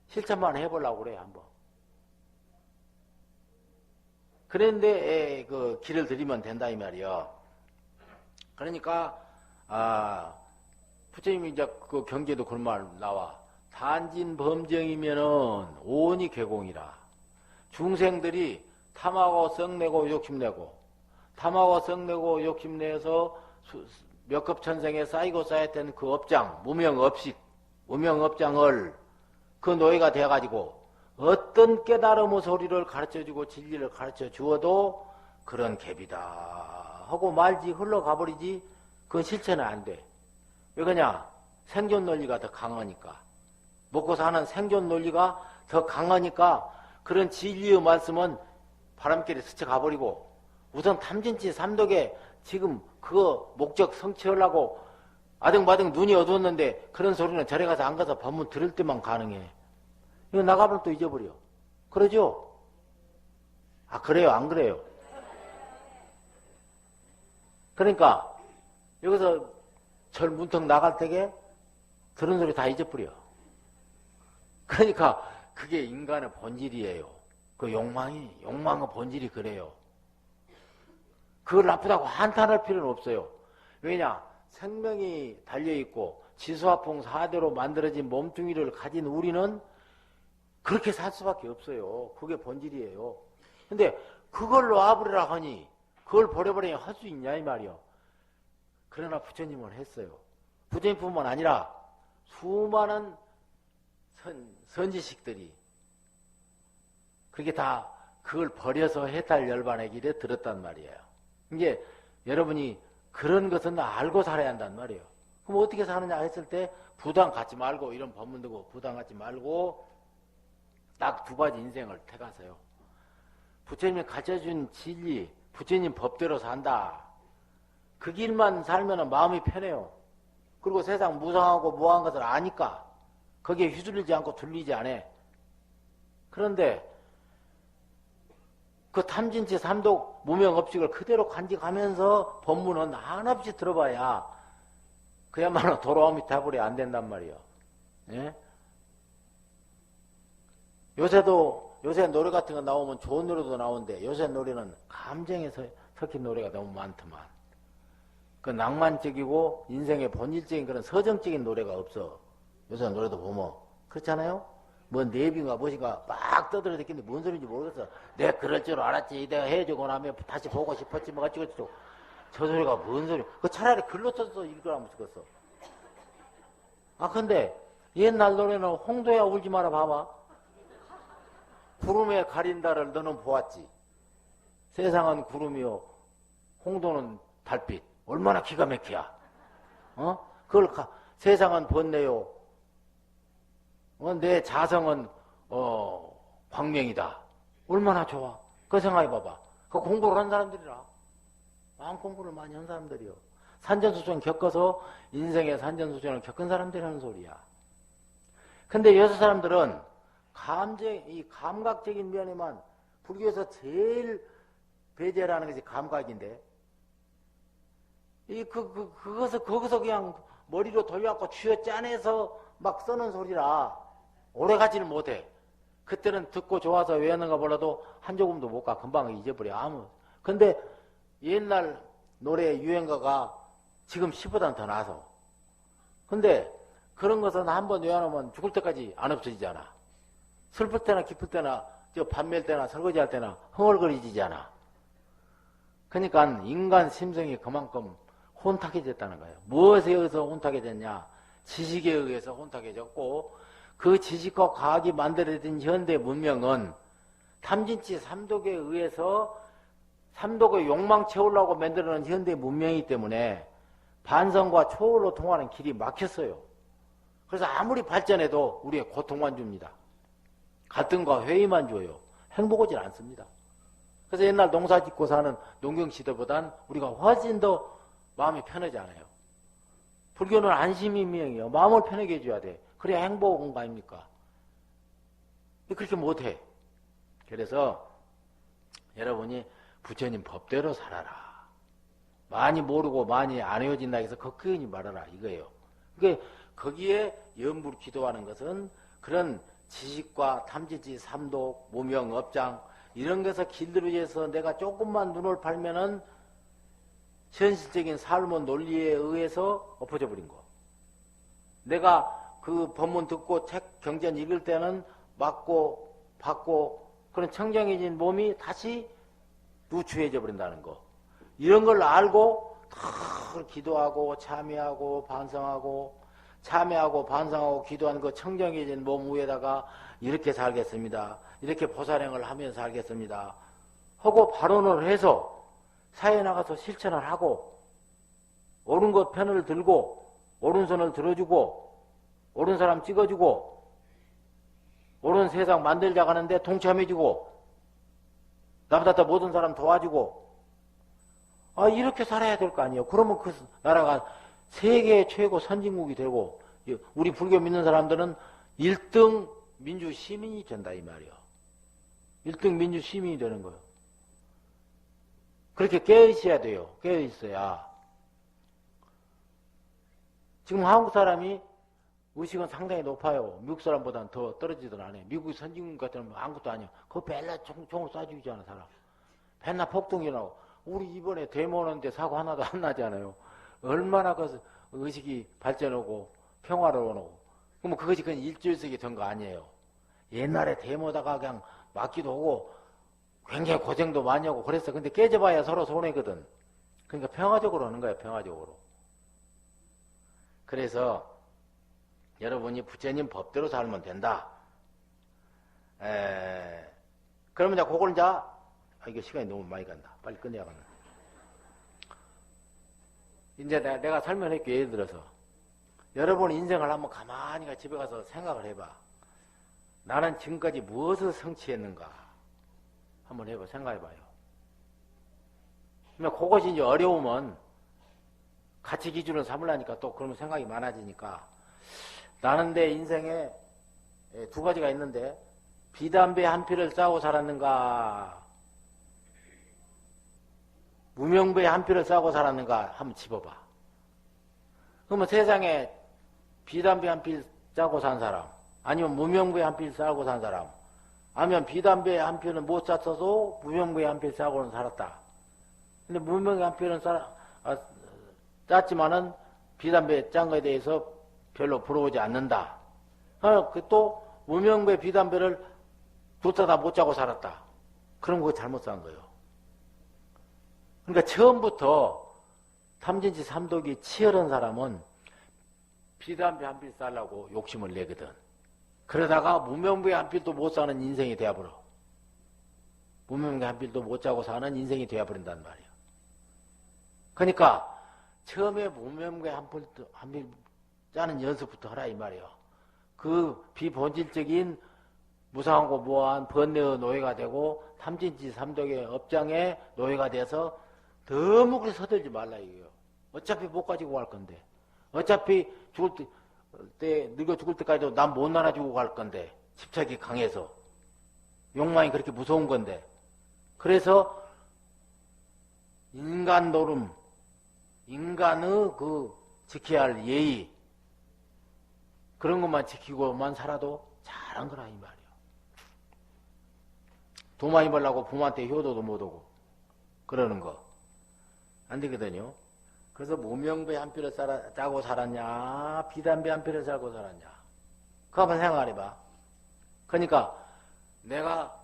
실천만 해보려고 그래 한번. 그런데 그 길을 들이면 된다 이 말이요. 그러니까 부처님이 이제 그 경계도 그런 말 나와. 단진 범정이면은 오온이 개공이라. 중생들이 탐하고 썩내고 욕심내고 탐하고 썩내고 욕심내서 몇 급 천생에 쌓이고 쌓였던 그 업장, 무명업식, 무명업장을 그 노예가 되어가지고 어떤 깨달음의 소리를 가르쳐주고 진리를 가르쳐 주어도 그런 갭이다 하고 말지 흘러가버리지 그건 실체는 안 돼. 왜 그러냐? 생존 논리가 더 강하니까. 먹고 사는 생존 논리가 더 강하니까 그런 진리의 말씀은 바람결에 스쳐가버리고 우선 탐진치 삼독에 지금 그거 목적 성취하려고 아등바등 눈이 어두웠는데 그런 소리는 절에 가서 안 가서 법문 들을 때만 가능해. 이거 나가면 또 잊어버려. 그러죠? 아 그래요? 안 그래요? 그러니까 여기서 절 문턱 나갈 때게 들은 소리 다 잊어버려. 그러니까 그게 인간의 본질이에요. 그 욕망의 본질이 그래요. 그걸 나쁘다고 한탄할 필요는 없어요. 왜냐? 생명이 달려있고 지수화풍 4대로 만들어진 몸뚱이를 가진 우리는 그렇게 살 수밖에 없어요. 그게 본질이에요. 근데 그걸 놔버리라 하니 그걸 버려버리니 할 수 있냐 이 말이요. 그러나 부처님은 했어요. 부처님뿐만 아니라 수많은 선지식들이 그게 다 그걸 버려서 해탈 열반의 길에 들었단 말이에요. 이게 여러분이 그런 것은 알고 살아야 한단 말이에요. 그럼 어떻게 사느냐 했을 때 부담 갖지 말고 이런 법문 듣고 부담 갖지 말고 딱 두 가지 인생을 택하세요. 부처님이 가르쳐준 진리, 부처님 법대로 산다. 그 길만 살면 마음이 편해요. 그리고 세상 무상하고 무한 것을 아니까 거기에 휘둘리지 않고 둘리지 않아. 그런데 그 탐진치 삼독 무명업식을 그대로 간직하면서 법문은 한없이 들어봐야 그야말로 돌아옴이 타버려 안 된단 말이에요. 예? 요새 노래 같은 거 나오면 좋은 노래도 나오는데 요새 노래는 감정에 섞인 노래가 너무 많더만. 그 낭만적이고 인생의 본질적인 그런 서정적인 노래가 없어. 요새 노래도 보면 그렇잖아요. 뭐 내비인가 무엇인가 막 떠들어댔는데 뭔 소리인지 모르겠어. 내가 그럴 줄 알았지. 내가 해주고 나면 다시 보고 싶었지. 뭐가 찍었지. 저 소리가 뭔 소리. 그 차라리 글로 써서 읽으라면 쓰겠어. 아 근데 옛날 노래는 홍도야 울지 마라 봐봐. 구름에 가린다를 너는 보았지. 세상은 구름이요 홍도는 달빛. 얼마나 기가 막히야. 그걸 세상은 번뇌요. 내 자성은 광명이다. 얼마나 좋아. 그 생각해 봐봐. 그 공부를 한 사람들이라. 마음 공부를 많이 한 사람들이요. 산전수전 겪어서 인생의 산전수전을 겪은 사람들이 하는 소리야. 근데 여섯 사람들은 이 감각적인 면에만 불교에서 제일 배제라는 것이 감각인데, 거기서 그냥 머리로 돌려갖고 쥐어 짜내서 막 써는 소리라 오래 가지를 못해. 그때는 듣고 좋아서 외웠는가 몰라도 한 조금도 못 가. 금방 잊어버려. 근데 옛날 노래 유행가가 지금 10보다는 더 나서. 근데 그런 것은 한번 외워놓으면 죽을 때까지 안 없어지잖아. 슬플 때나 기쁠 때나 밤멜 때나 설거지할 때나 흥얼거리지잖아. 그러니까 인간 심성이 그만큼 혼탁해졌다는 거예요. 무엇에 의해서 혼탁해졌냐? 지식에 의해서 혼탁해졌고, 그 지식과 과학이 만들어진 현대 문명은 탐진치 삼독에 의해서 삼독의 욕망 채우려고 만들어낸 현대 문명이기 때문에 반성과 초월로 통하는 길이 막혔어요. 그래서 아무리 발전해도 우리의 고통만 줍니다. 갈등과 회의만 줘요. 행복 오질 않습니다. 그래서 옛날 농사 짓고 사는 농경 시대보단 우리가 훨씬 더 마음이 편하지 않아요. 불교는 안심이 명이에요. 마음을 편하게 해줘야 돼. 그래야 행복 온 거 아닙니까? 그렇게 못해. 그래서 여러분이 부처님 법대로 살아라. 많이 모르고 많이 안 외워진다 해서 걱정하지 말아라 이거예요. 그러니까 거기에 염불 기도하는 것은 그런 지식과 탐지지 삼독, 무명, 업장 이런 것에서 길들여져서 내가 조금만 눈을 팔면은 현실적인 삶의 논리에 의해서 엎어져 버린 거. 내가 그 법문 듣고 책 경전 읽을 때는 맞고 받고 그런 청정해진 몸이 다시 누추해져 버린다는 거. 이런 걸 알고 다 기도하고 참여하고 반성하고 참여하고 반성하고 기도하는 그 청정해진 몸 위에다가 이렇게 살겠습니다. 이렇게 보살행을 하면서 살겠습니다. 하고 발언을 해서 사회에 나가서 실천을 하고 옳은 것 편을 들고 옳은 손을 들어주고 옳은 사람 찍어주고 옳은 세상 만들자고 하는데 동참해주고 나보다 더 모든 사람 도와주고 이렇게 살아야 될 거 아니에요. 그러면 그 나라가 세계 최고 선진국이 되고 우리 불교 믿는 사람들은 1등 민주 시민이 된다 이 말이요. 1등 민주 시민이 되는 거예요. 그렇게 깨어있어야 돼요. 깨어있어야. 지금 한국 사람이 의식은 상당히 높아요. 미국 사람보다는 더 떨어지든 않아요. 미국이 선진국 같으면 아무것도 아니야. 그거 맨날 총을 쏴주잖아 사람. 맨날 폭동이 나고. 우리 이번에 데모 오는데 사고 하나도 안 나잖아요. 얼마나 그 의식이 발전하고 평화로워하고. 그럼 그것이 그냥 일주일씩이 된 거 아니에요. 옛날에 데모다가 그냥 맞기도 하고 굉장히 고생도 많이 하고 그랬어. 근데 깨져봐야 서로 손해거든. 그러니까 평화적으로 하는 거야. 평화적으로. 그래서 여러분이 부처님 법대로 살면 된다. 그러면 이제 그걸 이게 시간이 너무 많이 간다. 빨리 끝내야겠네. 이제 내가 설명할게. 예를 들어서 여러분 인생을 한번 가만히 집에 가서 생각을 해봐. 나는 지금까지 무엇을 성취했는가? 한번 해봐. 생각해봐요. 그러면 그것이 이제 어려우면 가치 기준을 삼으려니까 또 그러면 생각이 많아지니까 나는 내 인생에 두 가지가 있는데 비담배 한 피를 싸고 살았는가 무명배 한 피를 싸고 살았는가 한번 집어봐. 그러면 세상에 비담배 한 피를 싸고 산 사람 아니면 무명배 한 피를 싸고 산 사람 아니면 비담배 한 피는 못 쌌어도 무명배 한 피를 싸고는 살았다. 근데 무명배 한 피는 쌌지만은 비담배 짠 거에 대해서 별로 부러우지 않는다. 또 무명배 비담배를 둘 다 못 자고 살았다. 그럼 그거 잘못 산 거예요. 그러니까 처음부터 탐진치 삼독이 치열한 사람은 비담배 한 필 싸려고 욕심을 내거든. 그러다가 무명배 한 필도 못 사는 인생이 되어버려. 무명의 한필도 못 짜고 사는 인생이 되어버린단 말이에요. 그러니까 처음에 무명의 한필 짜는 연습부터 하라 이 말이에요. 그 비본질적인 무상하고 무한 번뇌의 노예가 되고 탐진치 삼독의 업장에 노예가 돼서 너무 그렇게 서들지 말라 이거예요. 어차피 못 가지고 갈 건데, 어차피 죽을 때 늙어 죽을 때까지도 난 못 나눠주고 갈 건데, 집착이 강해서 욕망이 그렇게 무서운 건데, 그래서 인간 노름, 인간의 그 지켜야 할 예의, 그런 것만 지키고만 살아도 잘한 거라 이 말이에요. 돈 많이 벌려고 부모한테 효도도 못 오고 그러는 거 안 되거든요. 그래서 무명배 한 필을 짜고 살았냐, 비단배 한 필을 짜고 살았냐, 그거 한번 생각해봐. 그러니까 내가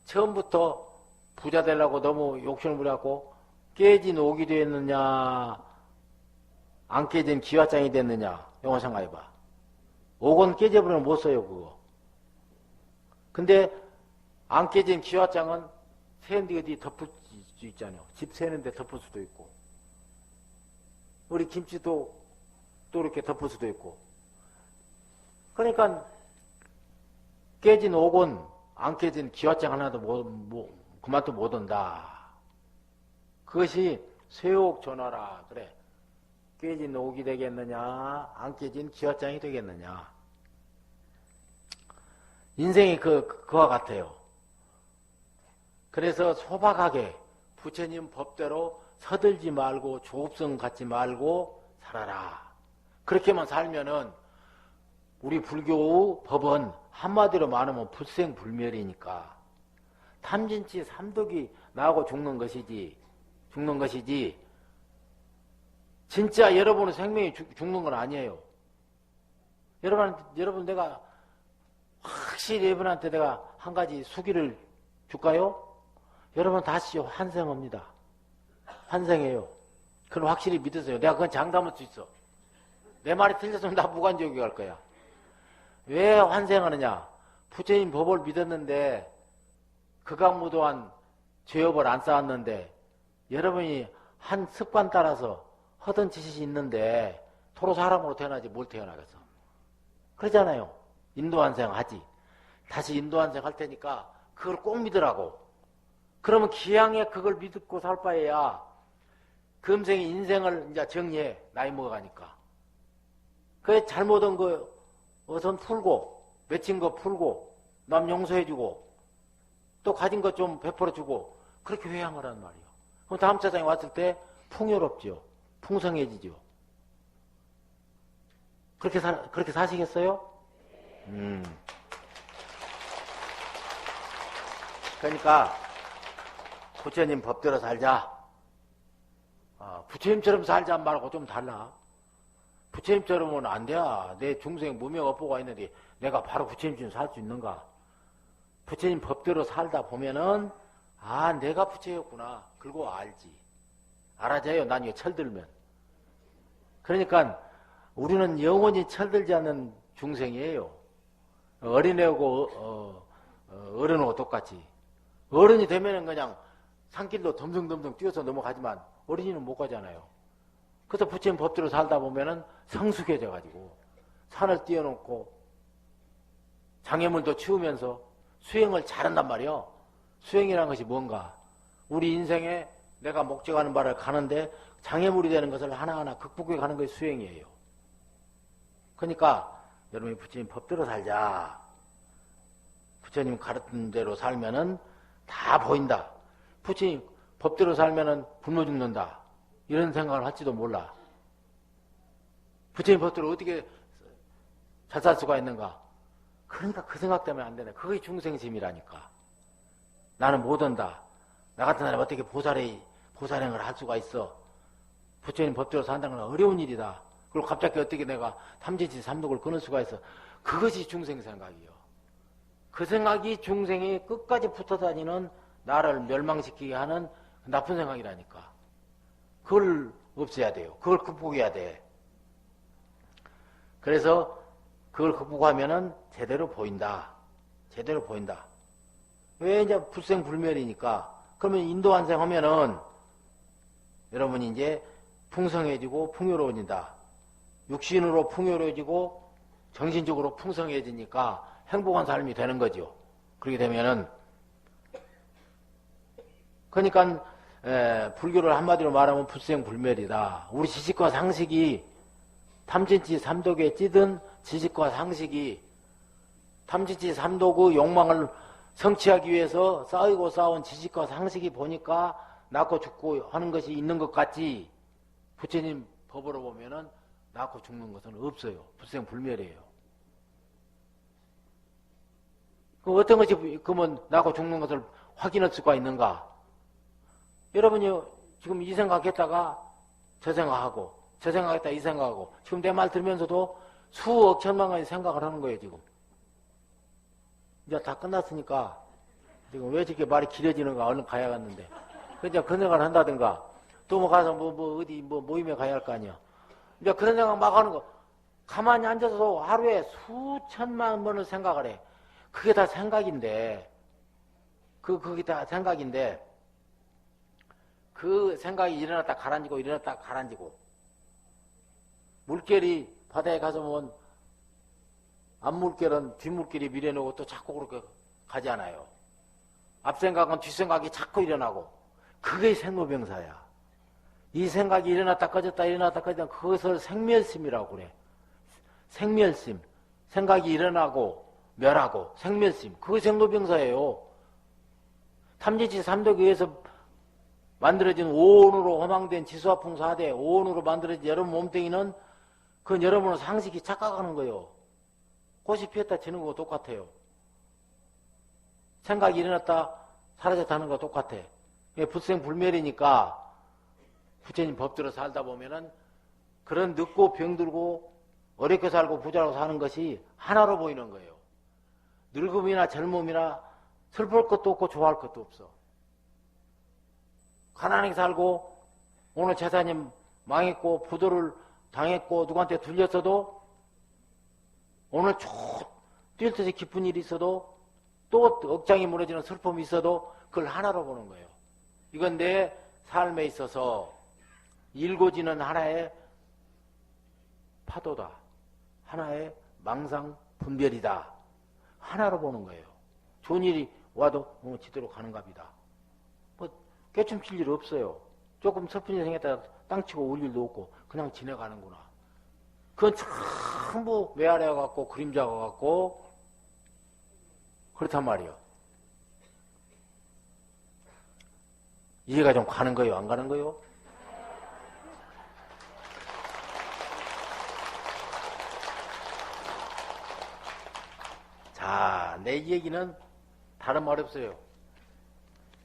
처음부터 부자 되려고 너무 욕심을 부려갖고 깨진 옥이 됐느냐, 안 깨진 기와장이 됐느냐, 이거 생각해봐. 옥은 깨져버리면 못 써요 그거. 근데 안 깨진 기와장은 새는데 어디 덮을 수 있잖아요. 집 새는데 덮을 수도 있고, 우리 김치도 또 이렇게 덮을 수도 있고. 그러니까 깨진 옥은 안 깨진 기와장 하나도 그만도 못 온다. 그것이 쇠옥 전화라 그래. 깨진 옥이 되겠느냐, 안 깨진 기와장이 되겠느냐. 인생이 그와 같아요. 그래서 소박하게 부처님 법대로 서들지 말고 조급성 갖지 말고 살아라. 그렇게만 살면은 우리 불교의 법은 한마디로 말하면 불생불멸이니까 탐진치 삼독이 나하고 죽는 것이지 진짜 여러분의 생명이 죽는 건 아니에요. 여러분 내가 확실히 여러분한테 내가 한 가지 수기를 줄까요? 여러분 다시 환생합니다. 환생해요. 그럼 확실히 믿으세요. 내가 그건 장담할 수 있어. 내 말이 틀렸으면 나 무간지옥에 갈 거야. 왜 환생하느냐? 부처님 법을 믿었는데 극악무도한 죄업을 안 쌓았는데 여러분이 한 습관 따라서 하던 짓이 있는데 도로 사람으로 태어나지 뭘 태어나겠어. 그러잖아요. 인도환생 하지. 다시 인도환생 할 테니까 그걸 꼭 믿으라고. 그러면 기양에 그걸 믿고 살 바에야 금생의 인생을 이제 정리해. 나이 먹어가니까. 그 잘못한 거 어선 풀고, 맺힌 거 풀고, 남 용서해주고, 또 가진 것 좀 베풀어주고, 그렇게 회양하란 말이에요. 그럼 다음 세상에 왔을 때 풍요롭죠. 풍성해지죠. 그렇게 사시겠어요? 그러니까 부처님 법대로 살자. 부처님처럼 살자 말고 좀 달라. 부처님처럼은 안 돼. 내 중생 무명 업보가 있는데 내가 바로 부처님처럼 살 수 있는가? 부처님 법대로 살다 보면은 내가 부처였구나. 그리고 알지. 알아져요. 나중에 철들면. 그러니까 우리는 영원히 철들지 않는 중생이에요. 어린애하고 어른하고 똑같이. 어른이 되면은 그냥 산길로 덤성덤성 뛰어서 넘어가지만 어린이는 못 가잖아요. 그래서 부처님 법대로 살다 보면은 성숙해져가지고 산을 띄워놓고 장애물도 치우면서 수행을 잘한단 말이에요. 수행이라는 것이 뭔가? 우리 인생에 내가 목적하는 바를 가는데 장애물이 되는 것을 하나하나 극복해 가는 것이 수행이에요. 그러니까 여러분이 부처님 법대로 살자. 부처님 가르친 대로 살면은 다 보인다. 부처님 법대로 살면은 굶어 죽는다. 이런 생각을 할지도 몰라. 부처님 법대로 어떻게 잘 살 수가 있는가? 그러니까 그 생각 때문에 안 되네. 그게 중생심이라니까. 나는 못 온다. 나 같은 사람이 어떻게 보살행을 할 수가 있어. 부처님 법대로 산다는 건 어려운 일이다. 그리고 갑자기 어떻게 내가 탐진치 삼독을 끊을 수가 있어. 그것이 중생 생각이요. 그 생각이 중생이 끝까지 붙어 다니는 나를 멸망시키게 하는 나쁜 생각이라니까. 그걸 없애야 돼요. 그걸 극복해야 돼. 그래서 그걸 극복하면은 제대로 보인다. 제대로 보인다. 왜 이제 불생불멸이니까. 그러면 인도환생 하면은 여러분이 이제 풍성해지고 풍요로워진다. 육신으로 풍요로워지고 정신적으로 풍성해지니까 행복한 삶이 되는 거죠. 그렇게 되면은 그러니까 불교를 한마디로 말하면 불생불멸이다. 우리 지식과 상식이 탐진치 삼독에 찌든 지식과 상식이 탐진치 삼독의 욕망을 성취하기 위해서 쌓이고 쌓은 지식과 상식이 보니까 낳고 죽고 하는 것이 있는 것 같지. 부처님 법으로 보면은 낳고 죽는 것은 없어요. 불생불멸이에요. 그 어떤 것이 그러면 낳고 죽는 것을 확인할 수가 있는가? 여러분이 지금 이 생각했다가 저 생각하고 저 생각했다 이 생각하고 지금 내 말 들으면서도 수억 천만 가지 생각을 하는 거예요. 지금 이제 다 끝났으니까 지금 왜 저렇게 말이 길어지는가? 얼른 가야겠는데 이제 그 생각을 한다든가 또 뭐 가서 어디 모임에 가야 할 거 아니야. 이제 그런 생각 막 하는 거 가만히 앉아서 하루에 수천만 번을 생각을 해. 그게 다 생각인데 그게 다 생각인데 그 생각이 일어났다 가라앉고 일어났다 가라앉고 물결이 바다에 가서 보면 앞물결은 뒷물결이 밀어내고 또 자꾸 그렇게 가잖아요. 앞생각은 뒷생각이 자꾸 일어나고 그게 생로병사야. 이 생각이 일어났다 꺼졌다 일어났다 꺼졌다 그것을 생멸심이라고 그래. 생멸심. 생각이 일어나고 멸하고 생멸심. 그게 생로병사예요. 탐진치 삼독에 의해서 만들어진 오온으로 허망된 지수화풍 4대 오온으로 만들어진 여러분 몸뚱이는 그건 여러분의 상식이 착각하는 거예요. 꽃이 피었다 지는 거고 똑같아요. 생각이 일어났다 사라졌다는 거 똑같아. 불생불멸이니까 부처님 법대로 살다 보면은 그런 늙고 병들고 어렵게 살고 부자로 사는 것이 하나로 보이는 거예요. 늙음이나 젊음이나 슬플 것도 없고 좋아할 것도 없어. 가난하게 살고 오늘 재산이 망했고 부도를 당했고 누구한테 둘렸어도 오늘 뛸 듯이 기쁜 일이 있어도 또 억장이 무너지는 슬픔이 있어도 그걸 하나로 보는 거예요. 이건 내 삶에 있어서 일고지는 하나의 파도다. 하나의 망상 분별이다. 하나로 보는 거예요. 좋은 일이 와도 지대로 가는가 보다. 깨춤칠 일 없어요. 조금 슬픈 일이 생겼다 땅치고 울 일도 없고 그냥 지나가는구나. 그건 전부 메아리가 같고 그림자가 같고 그렇단 말이에요. 이해가 좀 가는 거예요? 안 가는 거예요? 자, 내 얘기는 다른 말 없어요.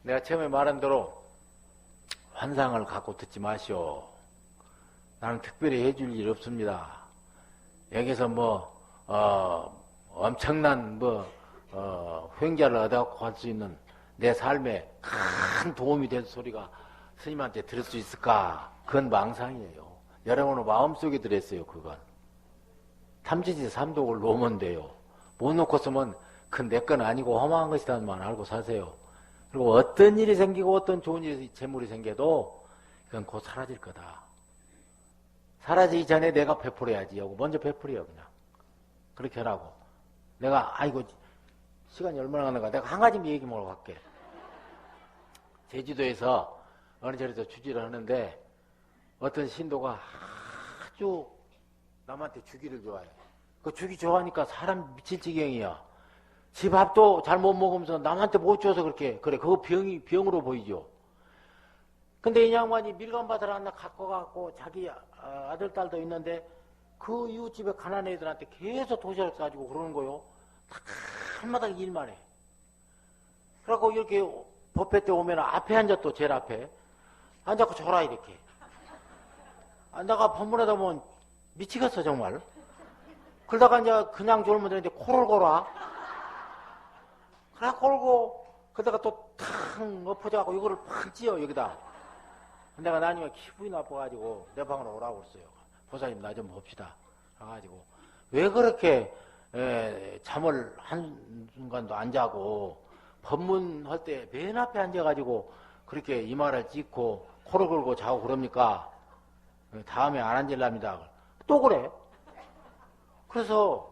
내가 처음에 말한 대로 환상을 갖고 듣지 마시오. 나는 특별히 해줄 일 없습니다. 여기서 엄청난 횡자를 얻어갖고 할 수 있는 내 삶에 큰 도움이 될 소리가 스님한테 들을 수 있을까? 그건 망상이에요. 여러분의 마음속에 들었어요, 그건. 탐진치 삼독을 놓으면 돼요. 못 놓고 쓰면 그건 내 건 아니고 험한 것이라는 알고 사세요. 그리고 어떤 일이 생기고 어떤 좋은 일이 재물이 생겨도 그건 곧 사라질 거다. 사라지기 전에 내가 베풀어야지 하고 먼저 베풀어요 그냥. 그렇게 하라고. 내가 아이고 시간이 얼마나 가는가 내가 한 가지 얘기만 할게. 제주도에서 어느 자리에서 주지를 하는데 어떤 신도가 아주 남한테 주기를 좋아해. 그 주기 좋아하니까 사람 미칠 지경이야. 집 밥도 잘 못 먹으면서 남한테 못 줘서 그렇게 그래. 그거 병으로 보이죠. 근데 이 양반이 밀감밭을 하나 갖고 가고 자기 아들 딸도 있는데 그 이웃집에 가난한 애들한테 계속 도시락 싸주고 그러는 거요. 다 한마다 일만 해. 그래갖고 이렇게 법회 때 오면 앞에 앉아 또 제일 앞에 앉아서 줘라 이렇게. 앉아가 법문하다 보면 미치겠어 정말. 그러다가 이제 그냥 졸면 되는데 코를 골아. 그래 골고 그러다가 또 탕 엎어져갖고 이거를 팍 찧어 여기다. 내가 나중에 기분이 나빠가지고 내 방으로 오라고 했어요. 보사님 나 좀 봅시다. 그래가지고 왜 그렇게 잠을 한순간도 안 자고 법문할 때 맨 앞에 앉아가지고 그렇게 이마를 찍고 코를 걸고 자고 그럽니까? 다음에 안 앉으랍니다. 또 그래. 그래서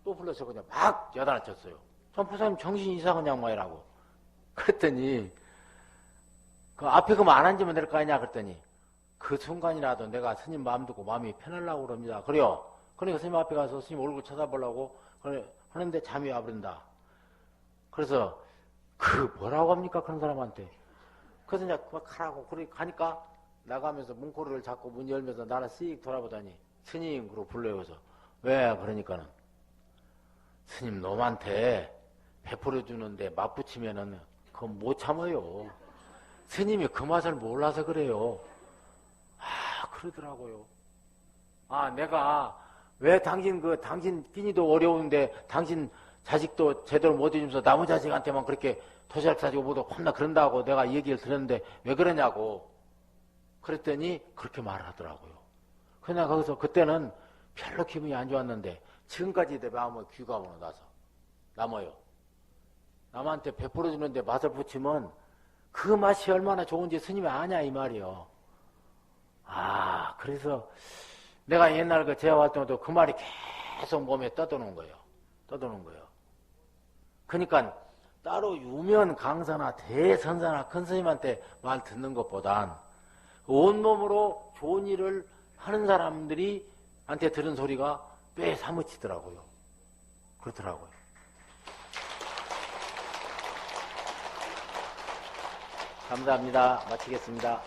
또 불러서 그냥 막 여단을 쳤어요. 선포사님 정신 이상한 양반이라고. 그랬더니 그 앞에 그만 안 앉으면 될 거 아니냐 그랬더니 그 순간이라도 내가 스님 마음 듣고 마음이 편하려고 그럽니다. 그래요. 그러니까 스님 앞에 가서 스님 얼굴 쳐다보려고 하는데 잠이 와버린다. 그래서 그 뭐라고 합니까 그런 사람한테. 그래서 이제 막 가라고 그래 가니까 나가면서 문고리를 잡고 문 열면서 나를 씩 돌아보더니 스님 그러고 불러요. 왜 그러니까는 스님 놈한테 베풀어 주는데 맞붙이면은 그건 못 참아요. 스님이 그 맛을 몰라서 그래요. 아 그러더라고요. 아 내가 왜 당신 끼니도 어려운데 당신 자식도 제대로 못 해주면서 나무 자식한테만 그렇게 도시락 사주고 뭐도 혼나 그런다고 내가 얘기를 들었는데 왜 그러냐고 그랬더니 그렇게 말을 하더라고요. 그냥 거기서 그때는 별로 기분이 안 좋았는데 지금까지 내 마음의 귀감으로 나서 남아요. 남한테 베풀어 주는데 맛을 붙이면 그 맛이 얼마나 좋은지 스님이 아냐 이 말이요. 아 그래서 내가 옛날 그 제화 활동도 그 말이 계속 몸에 떠도는 거예요. 그러니까 따로 유명 강사나 대선사나 큰 스님한테 말 듣는 것보단 온몸으로 좋은 일을 하는 사람들이 한테 들은 소리가 꽤 사무치더라고요. 그렇더라고요. 감사합니다. 마치겠습니다.